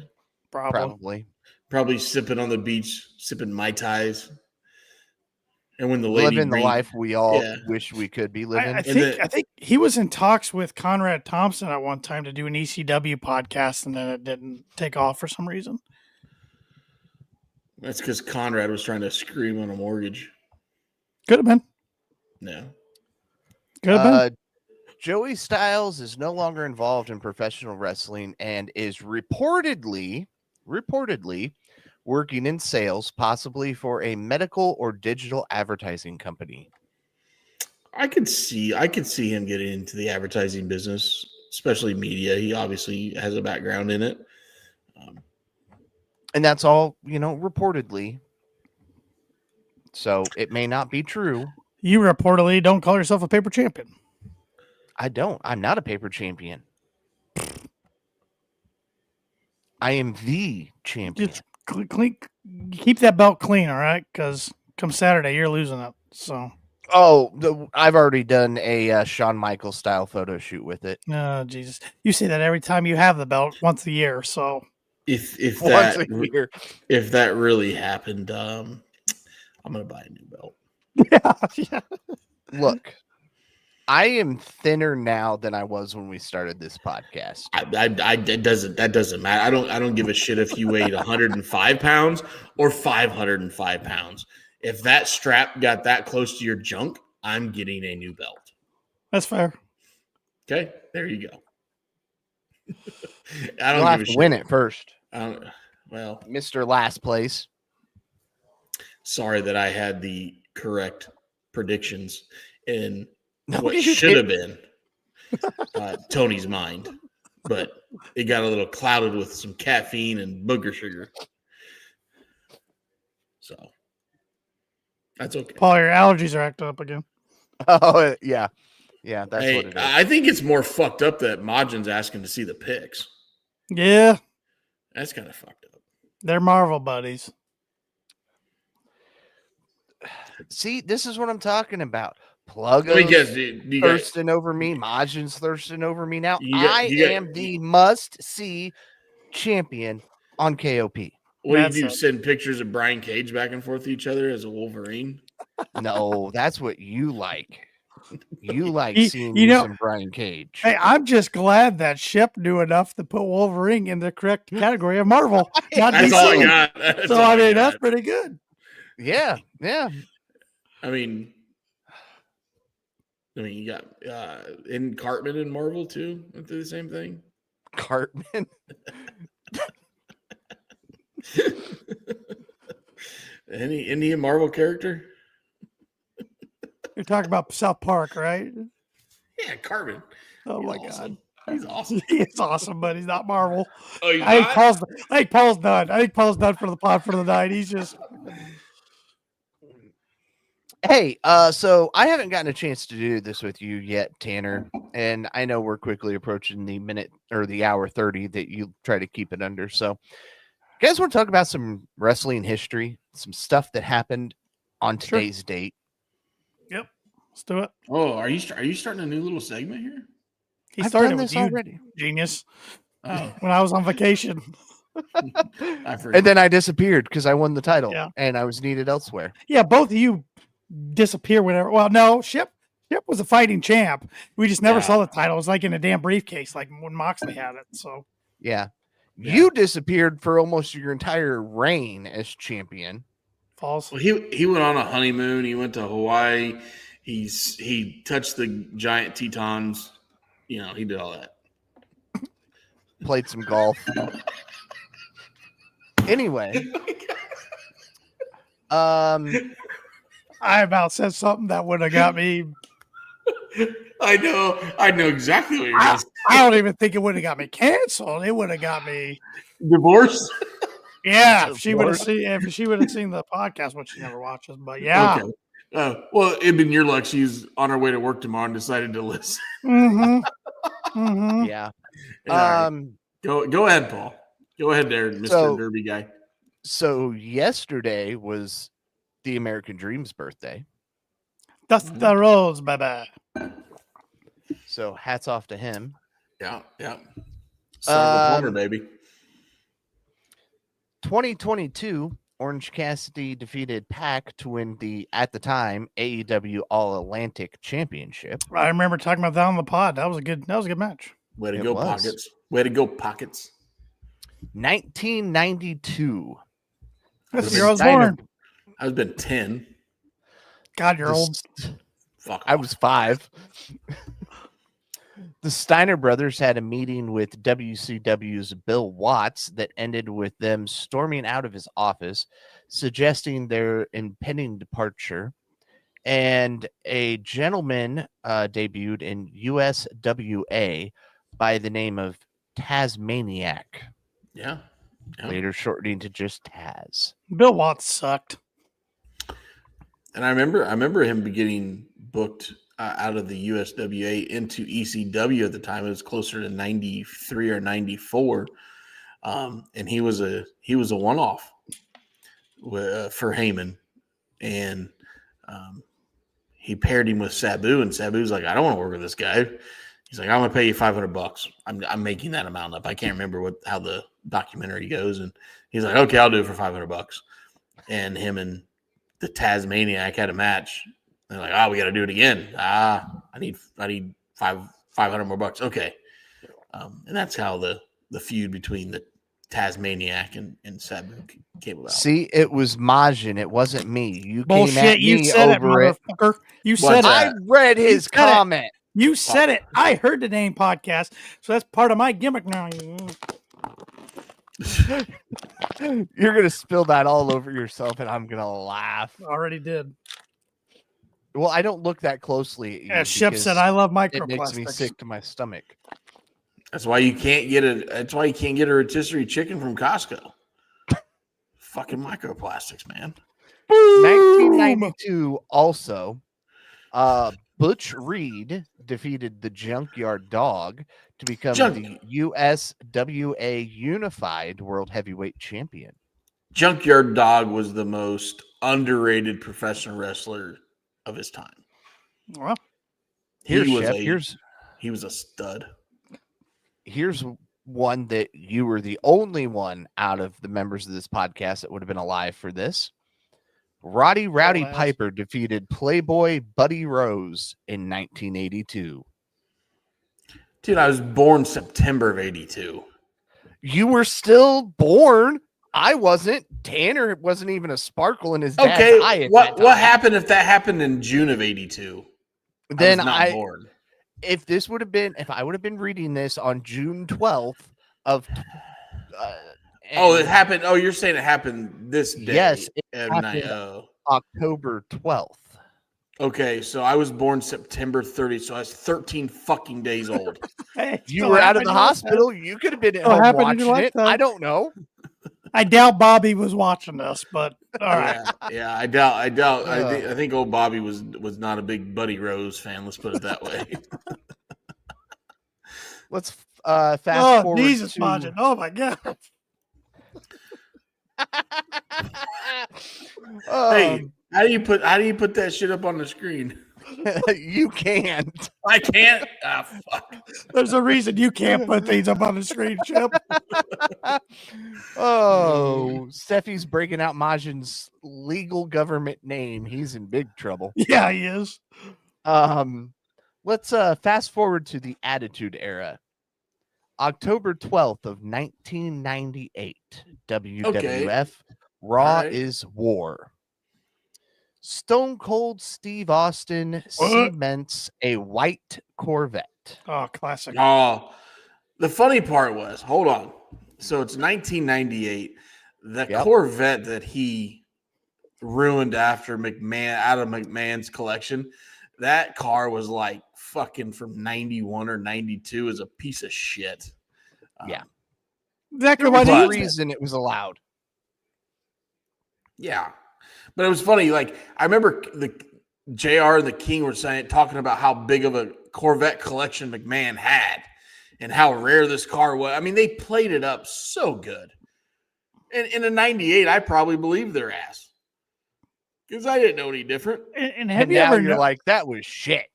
C: Probably.
E: Probably sipping on the beach, sipping Mai Tais. And when the lady
D: Living the life we all wish we could be living.
C: I think he was in talks with Conrad Thompson at one time to do an ECW podcast, and then it didn't take off for some reason.
E: That's because Conrad was trying to scream on a mortgage.
C: Could have been.
E: No.
C: Could have been.
D: Joey Styles is no longer involved in professional wrestling and is reportedly working in sales, possibly for a medical or digital advertising company.
E: I could see him getting into the advertising business, especially media. He obviously has a background in it.
D: And that's all, reportedly. So it may not be true.
C: You reportedly don't call yourself a paper champion.
D: I don't. I'm not a paper champion. I am the champion.
C: Just clean, keep that belt clean, all right? Because come Saturday, you're losing it. So
D: I've already done a Shawn Michaels style photo shoot with it.
C: Oh, Jesus. You say that every time you have the belt once a year. So
E: If
D: Once
E: that
D: a year.
E: if that really happened, I'm gonna buy a new belt.
C: yeah.
D: Look, I am thinner now than I was when we started this podcast.
E: That doesn't matter. I don't give a shit if you weighed 105 pounds or 505 pounds. If that strap got that close to your junk, I'm getting a new belt.
C: That's fair.
E: Okay, there you go.
D: You'll have to win it first.
E: Well,
D: Mr. Last Place.
E: Sorry that I had the correct predictions in
D: No,
E: what
D: you
E: should have
D: didn't.
E: been Tony's mind, but it got a little clouded with some caffeine and booger sugar. So that's okay.
C: Paul, your allergies are acting up again.
D: Oh, yeah. Yeah, that's what it is.
E: I think it's more fucked up that Majin's asking to see the pics.
C: Yeah.
E: That's kind of fucked up.
C: They're Marvel buddies.
D: See, this is what I'm talking about. Pluggo's
E: Let me guess, you guys,
D: thirsting over me. Majin's thirsting over me now. I
E: you
D: am the must-see champion on KOP.
E: What
C: That's
E: do you do?
C: it.
E: Send pictures of Brian Cage back and forth to each other as a Wolverine?
D: No, that's what you like. You like
C: You-
D: seeing
C: you know-
D: some Brian Cage.
C: Hey, I'm just glad that Shep knew enough to put Wolverine in the correct category of Marvel. Not
E: That's
C: DC.
E: all I got. That's
C: So
E: all
C: I mean,
E: got.
C: that's pretty good.
D: Yeah.
E: I mean, you got in Cartman and Marvel too. Aren't they the same thing?
D: Cartman.
E: Any Indian Marvel character?
C: You're talking about South Park, right?
E: Yeah, Cartman.
C: Oh
E: He's
C: my
E: awesome.
C: God.
E: He's awesome.
C: He's awesome, but he's not Marvel.
E: Oh, he's
C: I think
E: not?
C: Paul's done. I think Paul's done for the pod for the night. He's just
D: Hey, so I haven't gotten a chance to do this with you yet, Tanner, and I know we're quickly approaching the minute or the hour 30 that you try to keep it under. So, you guys want to talk about some wrestling history, some stuff that happened on
C: Sure.
D: today's date?
C: Yep. Let's do it.
E: Oh, are you starting a new little segment here?
C: He
D: I've
C: started
D: done
C: with
D: this
C: you,
D: already.
C: genius,
E: Oh,
C: when I was on vacation.
E: I forgot.
D: And then I disappeared because I won the title
C: Yeah.
D: and I was needed elsewhere.
C: Yeah, both of you disappear whenever. Well, no, Shep was a fighting champ. We just never
E: Yeah.
C: saw the title. It was like in a damn briefcase, like when Moxley had it. So
D: Yeah.
E: Yeah.
D: You disappeared for almost your entire reign as champion.
C: false.
E: Well, he went on a honeymoon. He went to Hawaii. He touched the giant Tetons. You know, he did all that.
D: Played some golf. Anyway.
C: I about said something that would have got me.
E: I know exactly what you're going to say.
C: I don't even think it would have got me canceled. It would have got me.
E: Divorce?
C: Yeah, if she would have seen the podcast, which she never watches. But yeah,
E: Okay. Well, it'd been your luck. She's on her way to work tomorrow and decided to listen.
D: Yeah.
E: All right. Go ahead, Paul. Go ahead there, Mr.
D: So-
E: Derby guy.
D: So yesterday was the American Dream's birthday.
C: Dust the rose, baby.
D: So hats off to him.
E: Yeah. Son of a plumber, baby.
D: 2022, Orange Cassidy defeated Pac to win the, at the time, AEW All Atlantic Championship.
C: I remember talking about that on the pod. That was a good match.
E: Way to
D: It
E: go,
D: was.
E: Pockets. Way to go, Pockets.
D: 1992.
C: That's
D: the
C: the year I was
D: Steiner-
C: born.
E: I've been 10.
C: God, you're
D: the
C: old.
E: Fuck
D: I
E: off.
D: was 5. The Steiner brothers had a meeting with WCW's Bill Watts that ended with them storming out of his office, suggesting their impending departure. And a gentleman debuted in USWA by the name of Tasmaniac,
E: Yeah.
D: later shortening to just Taz.
C: Bill Watts sucked.
E: And I remember him getting booked out of the USWA into ECW at the time. It was closer to 93 or 94. And he was a one-off for Heyman. And he paired him with Sabu, and Sabu's like, I don't want to work with this guy. He's like, I'm gonna pay you $500. I'm making that amount up. I can't remember how the documentary goes, and he's like, okay, I'll do it for $500. And him and the Tasmaniac had a match. They're like, oh, we got to do it again. I need $500 more bucks. Okay, and that's how the feud between the Tasmaniac and Sabu came about.
D: See, it was Majin. It wasn't me. You
C: Bullshit.
D: came at
C: You
D: me
C: said
D: over
C: it, motherfucker. You
E: What's
C: said
E: that?
C: it.
D: I read his comment.
C: You said it. I heard the name podcast, so that's part of my gimmick now.
D: You're gonna spill that all over yourself, and I'm gonna laugh.
C: Already did.
D: Well, I don't look that closely at you.
C: As Shep said, I love microplastics.
D: It makes me sick to my stomach.
E: That's why you can't get a rotisserie chicken from Costco. Fucking microplastics, man.
D: 1992 also. Butch Reed defeated the Junkyard Dog to become the USWA Unified World Heavyweight Champion.
E: Junkyard Dog was the most underrated professional wrestler of his time.
C: Well,
E: He was a stud.
D: Here's one that you were the only one out of the members of this podcast that would have been alive for this. Rowdy Piper defeated Playboy Buddy Rose in 1982.
E: Dude, I was born September of 82.
D: You were still born. I wasn't. Tanner wasn't even a sparkle in his dad's eye at that time.
E: What happened if that happened in June of 82?
D: Then
E: I was not born.
D: If I would have been reading this on June 12th of
E: it happened. Oh, you're saying it happened this day?
D: Yes, it
E: happened
D: October 12th.
E: Okay, so I was born September 30th, so I was 13 fucking days old.
C: hey,
D: You were out of the hospital. You could have been at home watching it. I don't know.
C: I doubt Bobby was watching this, but all right.
E: Yeah, I doubt. I think old Bobby was not a big Buddy Rose fan. Let's put it that way.
D: Let's fast forward.
C: Jesus, Majin. Oh my God.
E: Hey, how do you put that shit up on the screen?
D: You can't.
E: I can't. Fuck.
C: There's a reason you can't put things up on the screen, Shep.
D: Oh, Steffi's breaking out Majin's legal government name. He's in big trouble.
C: Yeah, he is.
D: Let's fast forward to the Attitude Era. October 12th of 1998. WWF Raw is War. Stone Cold Steve Austin cements a white Corvette.
C: Oh, classic.
E: Oh, the funny part was, hold on. So it's 1998. The Corvette that he ruined after McMahon, out of McMahon's collection, that car was like fucking from 91 or 92 is a piece of shit.
C: Exactly
D: Why
C: why
D: the reason it was allowed.
E: Yeah. But it was funny. Like, I remember the JR and the King were talking about how big of a Corvette collection McMahon had and how rare this car was. I mean, they played it up so good. And in a 98, I probably believed their ass because I didn't know any different.
C: And have you ever
D: you're like, that was shit.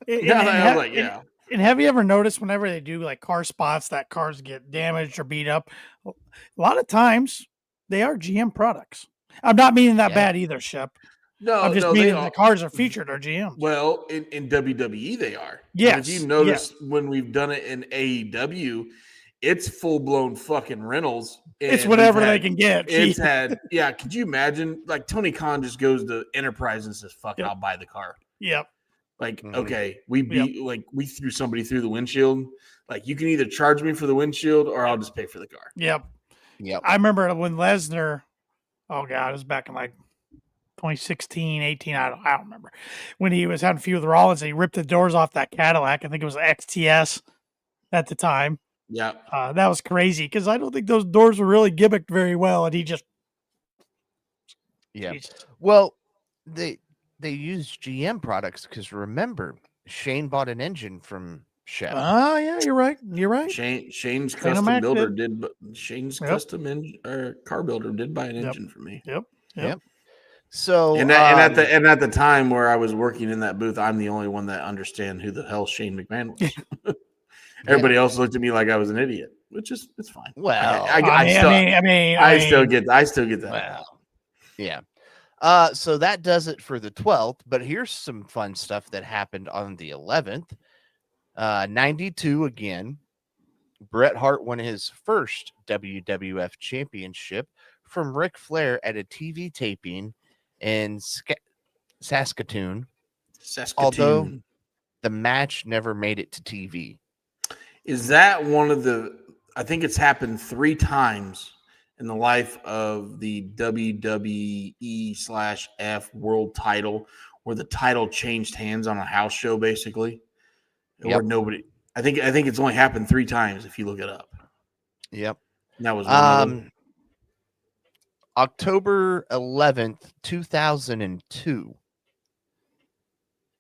C: And have you ever noticed whenever they do like car spots that cars get damaged or beat up, a lot of times they are GM products. I'm not meaning that bad either, Shep.
E: No,
C: I'm just meaning the cars are featured are GMs.
E: Well, in WWE they are.
C: Yes.
E: And if you notice when we've done it in AEW, it's full blown fucking rentals.
C: It's whatever they can get.
E: It's had could you imagine like Tony Khan just goes to Enterprise and says, fuck, I'll buy the car.
C: Yep.
E: Like, okay, we threw somebody through the windshield. Like, you can either charge me for the windshield or I'll just pay for the car.
C: Yep. I remember when Lesnar, oh God, it was back in like 2016, 18, I don't remember. When he was having a feud with Rollins and he ripped the doors off that Cadillac. I think it was XTS at the time.
E: Yeah.
C: That was crazy because I don't think those doors were really gimmicked very well. And he just.
D: Yeah. Well, they used GM products because remember, Shane bought an engine from Shep.
C: Oh, yeah, you're right. You're right.
E: Shane's custom builder did. Shane's custom engine or car builder did buy an engine for me.
C: Yep.
D: So
E: and at the time where I was working in that booth, I'm the only one that understand who the hell Shane McMahon was. Everybody else looked at me like I was an idiot, which is it's fine.
D: Well,
E: I still get that.
D: Well, yeah. So that does it for the 12th. But here's some fun stuff that happened on the 11th. 92 again. Bret Hart won his first WWF championship from Ric Flair at a TV taping in Saskatoon. Although the match never made it to TV.
E: Is that one of the? I think it's happened 3 times in the life of the WWE/F World Title, where the title changed hands on a house show, basically, where nobody. I think it's only happened 3 times if you look it up.
D: Yep,
E: and that was one of them.
D: October 11th, 2002.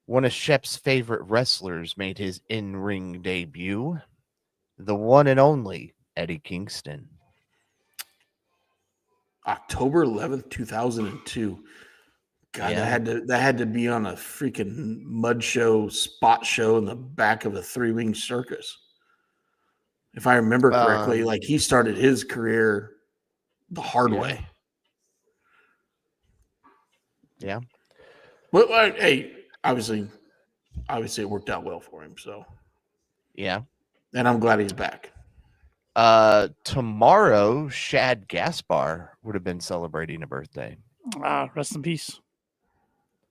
D: One of Shep's favorite wrestlers made his in-ring debut. The one and only Eddie Kingston.
E: October 11th, 2002. God, that had to be on a freaking mud show, spot show in the back of a 3-wing circus. If I remember correctly, like he started his career the hard way.
D: Yeah.
E: Well, hey, obviously it worked out well for him. So,
D: yeah.
E: And I'm glad he's back.
D: Tomorrow, Shad Gaspar would have been celebrating a birthday.
C: Rest in peace.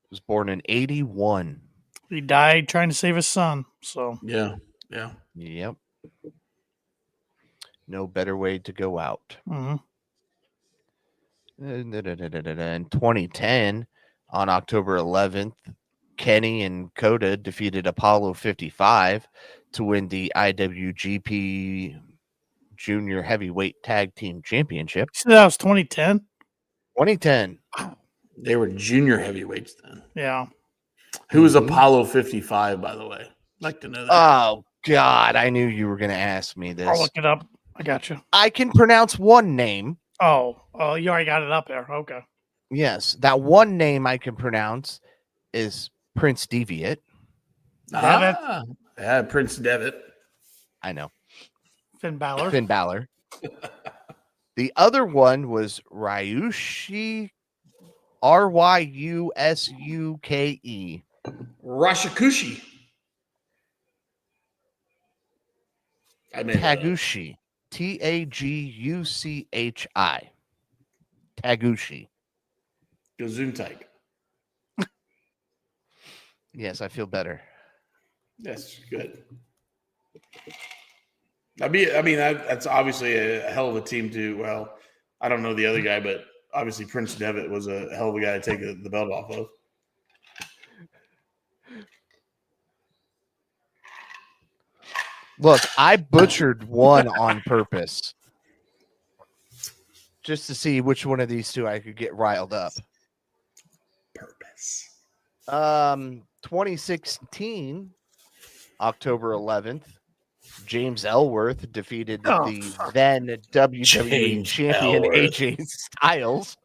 D: Was born in 81.
C: He died trying to save his son. So
E: yeah.
D: Yep. No better way to go out.
C: Mm-hmm.
D: In 2010, on October 11th, Kenny and Coda defeated Apollo 55 to win the IWGP Junior Heavyweight Tag Team Championship.
C: So that was 2010?
D: 2010.
E: They were junior heavyweights then.
C: Yeah.
E: Who was Apollo 55, by the way? I'd like to know that.
D: Oh, God. I knew you were going to ask me this.
C: I'll look it up. I got you.
D: I can pronounce one name.
C: Oh, you already got it up there. Okay.
D: Yes. That one name I can pronounce is Prince Deviant.
E: Yeah, Prince Devitt.
D: I know.
C: Finn Balor.
D: The other one was Ryusuke. Ryusuke.
E: Rashikushi.
D: Taguchi. Taguchi. Taguchi.
E: Gesundheit.
D: Yes, I feel better.
E: That's good. That's obviously a hell of a team too. Well, I don't know the other guy, but obviously Prince Devitt was a hell of a guy to take the belt off of.
D: Look, I butchered one on purpose just to see which one of these two I could get riled up.
E: Purpose.
D: 2016, October 11th, James Ellsworth defeated the then WWE champion AJ Styles.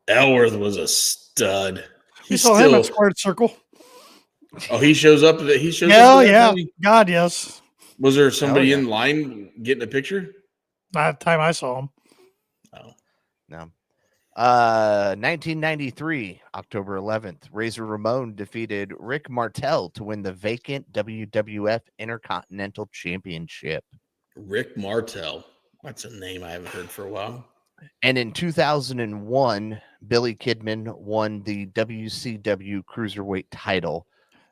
E: Ellsworth was a stud.
C: You saw him at Squared Circle.
E: Oh, he shows up.
C: Yeah. God, yes.
E: Was there somebody in line getting a picture?
C: Not the time I saw him.
E: Oh.
D: No. 1993, October 11th, Razor Ramon defeated Rick Martel to win the vacant WWF Intercontinental Championship.
E: Rick Martel. That's a name I haven't heard for a while.
D: And in 2001, Billy Kidman won the WCW Cruiserweight title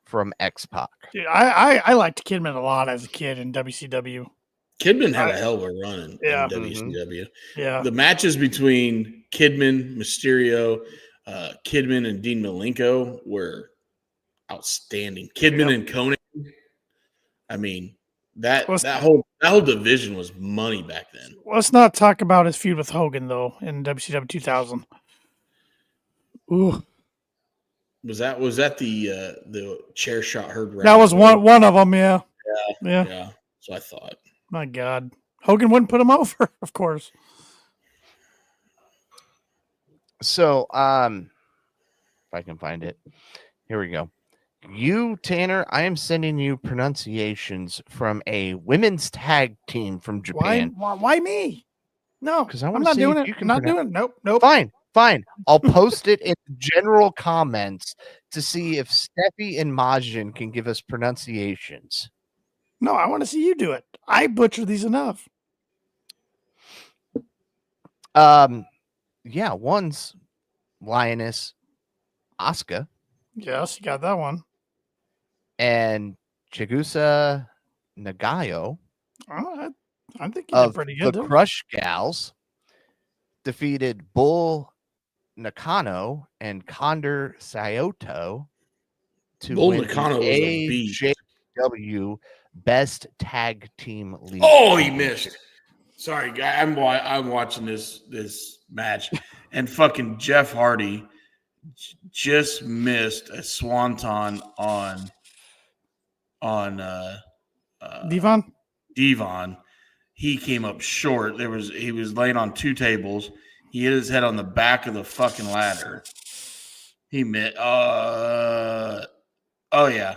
D: from X-Pac.
C: Dude, I liked Kidman a lot as a kid in WCW.
E: Kidman had a hell of a run in WCW.
C: Yeah.
E: The matches between Kidman, Mysterio, Kidman, and Dean Malenko were outstanding. Kidman and Conan. I mean, that whole division was money back then.
C: Let's not talk about his feud with Hogan though in WCW 2000. Ooh.
E: Was that the chair shot heard?
C: That was one of them. Yeah.
E: So I thought.
C: My God, Hogan wouldn't put him over, of course.
D: So, if I can find it. Here we go. You, Tanner, I am sending you pronunciations from a women's tag team from Japan.
C: Why me? No,
D: Because I
C: I'm
D: want to
C: not
D: see
C: doing
D: if
C: it.
D: you
C: I'm
D: can
C: not doing it. Nope.
D: Fine. I'll post it in the general comments to see if Steffi and Majin can give us pronunciations.
C: No, I want to see you do it. I butcher these enough.
D: Yeah, one's Lioness Asuka
C: Yes, you got that one.
D: and Chigusa Nagayo
C: Oh, I think you did
D: of
C: pretty
D: the
C: good too.
D: Crush Gals defeated Bull Nakano and Condor Sayoto to
E: Bull
D: win
E: Nakano was a beast.
D: AJW Best Tag Team League.
E: Oh, he missed. Sorry, guy. I'm watching this match, and fucking Jeff Hardy just missed a swanton on Devon. He came up short. He was laying on two tables. He hit his head on the back of the fucking ladder. He missed. Oh yeah,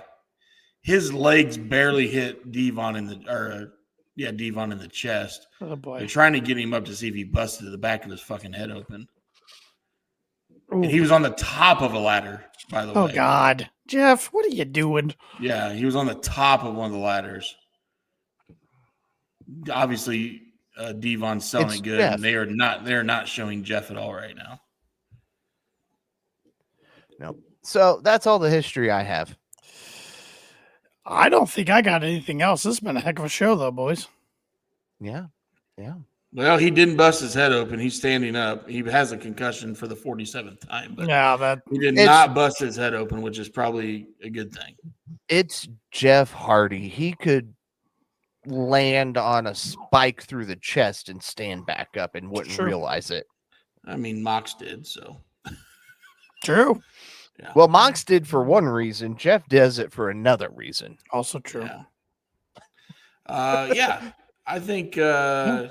E: his legs barely hit Devon in the chest.
C: Oh boy.
E: They're trying to get him up to see if he busted the back of his fucking head open.
C: Ooh.
E: And he was on the top of a ladder, by the way.
C: Oh God, Jeff, what are you doing?
E: Yeah, he was on the top of one of the ladders. Obviously, Devon's selling it good,
D: Jeff.
E: and they're not showing Jeff at all right now.
D: No. So that's all the history I have.
C: I don't think I got anything else. This has been a heck of a show, though, boys.
D: Yeah.
E: Well, he didn't bust his head open. He's standing up. He has a concussion for the 47th time, but he did not bust his head open, which is probably a good thing.
D: It's Jeff Hardy. He could land on a spike through the chest and stand back up and wouldn't realize it.
E: I mean, Mox did, so.
C: True.
E: Yeah.
D: Well, Mox did for one reason. Jeff does it for another reason.
C: Also true.
E: Yeah. I think Majin,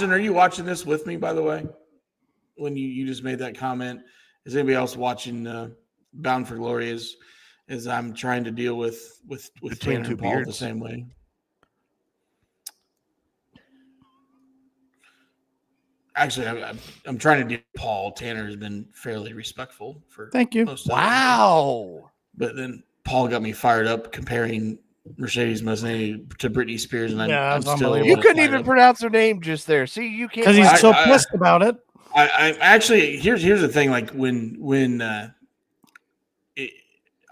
E: are you watching this with me, by the way? When you just made that comment. Is anybody else watching Bound for Glory as I'm trying to deal with Tanner and Paul the same way? Actually, I'm trying to deal with Paul. Tanner has been fairly respectful for
C: Thank you.
E: most of
D: Wow.
E: But then Paul got me fired up comparing Mercedes Moné to Britney Spears, and I'm still.
D: You couldn't even pronounce her name just there. See, you can't
C: because he's so pissed about it.
E: I actually here's the thing. Like when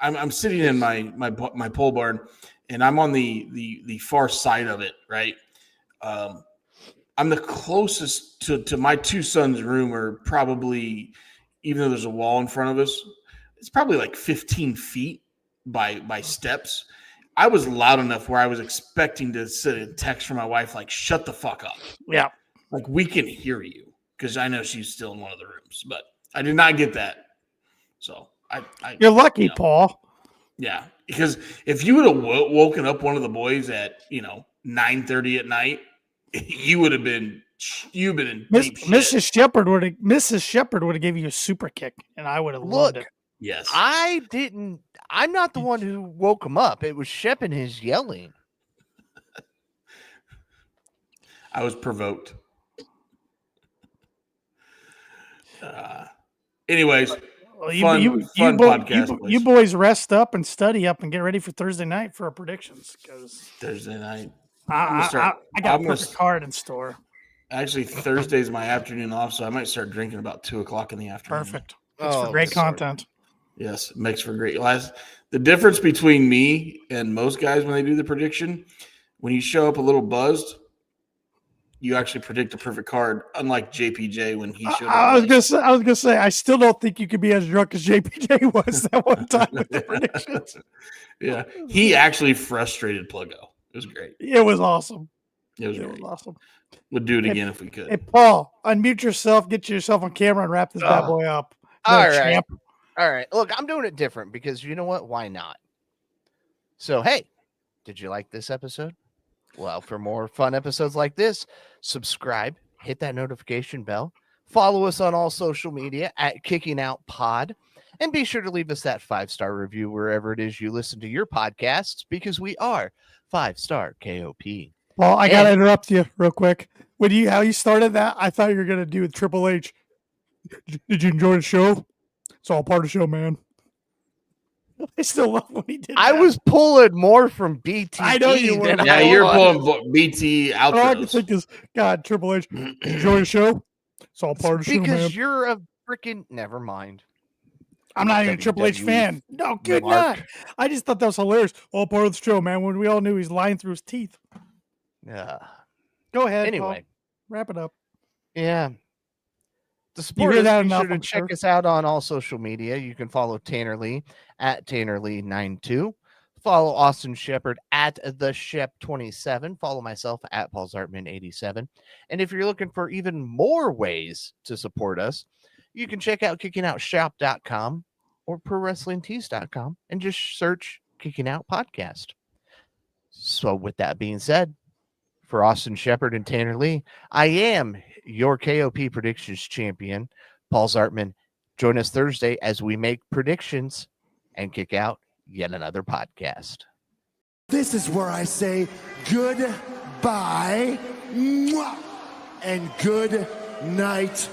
E: I'm sitting in my pole barn, and I'm on the far side of it, right? I'm the closest to my two sons' room, are probably, even though there's a wall in front of us, it's probably like 15 feet by steps. I was loud enough where I was expecting to sit and text from my wife, like, shut the fuck up.
C: Yeah.
E: Like, we can hear you, because I know she's still in one of the rooms, but I did not get that. So
C: you're lucky, Paul.
E: Yeah. Because if you would have woken up one of the boys at, 9:30 at night, you've been in deep shit.
C: Mrs. Shepherd would have given you a super kick, and I would have loved it.
E: Yes.
D: I'm not the one who woke him up. It was Shep and his yelling.
E: I was provoked. Anyways, fun podcast.
C: You boys rest up and study up and get ready for Thursday night for our predictions. Because
E: Thursday night,
C: I got a perfect card in store.
E: Actually, Thursday's my afternoon off, so I might start drinking about 2:00 in the afternoon.
C: Perfect. Makes for great content.
E: Yes, it makes for great. The difference between me and most guys when they do the prediction, when you show up a little buzzed, you actually predict a perfect card. Unlike JPJ when he showed up.
C: I was gonna say, I still don't think you could be as drunk as JPJ was that one time with the predictions.
E: Yeah, he actually frustrated Pluggo. It was great.
C: It was awesome.
E: It was awesome. We'd do it again if we could.
C: Hey, Paul, unmute yourself, get yourself on camera, and wrap this bad boy up.
D: All right. Look, I'm doing it different because you know what? Why not? So, hey, did you like this episode? Well, for more fun episodes like this, subscribe, hit that notification bell, Follow us on all social media at Kicking Out Pod. And be sure to leave us that 5-star review wherever it is you listen to your podcasts, because we are 5-star KOP.
C: Well, I got to interrupt you real quick. How you started that, I thought you were going to do with Triple H. Did you enjoy the show? It's all part of the show, man. I still love when he did that.
D: I was pulling more from BT.
C: I know you were.
E: Yeah, you're pulling BT outros.
C: All I can think is, God, Triple H, enjoy the show? It's all part of the show, man.
D: Because you're a freaking... Never mind.
C: I'm not even a Triple H fan. No, good not. I just thought that was hilarious. All part of the show, man, when we all knew he's lying through his teeth.
D: Yeah.
C: Go ahead.
D: Anyway.
C: Paul. Wrap it up.
D: Yeah. To support us, be sure to check us out on all social media. You can follow Tanner Lee at TannerLee92. Follow Austin Shepard at the Shep27. Follow myself at Paul Zartman87. And if you're looking for even more ways to support us, you can check out KickingOutShop.com or ProWrestlingTees.com and just search Kicking Out Podcast. So with that being said, for Austin Shepard and Tanner Lee, I am your KOP predictions champion, Paul Zartman. Join us Thursday as we make predictions and kick out yet another podcast.
F: This is where I say goodbye and good night.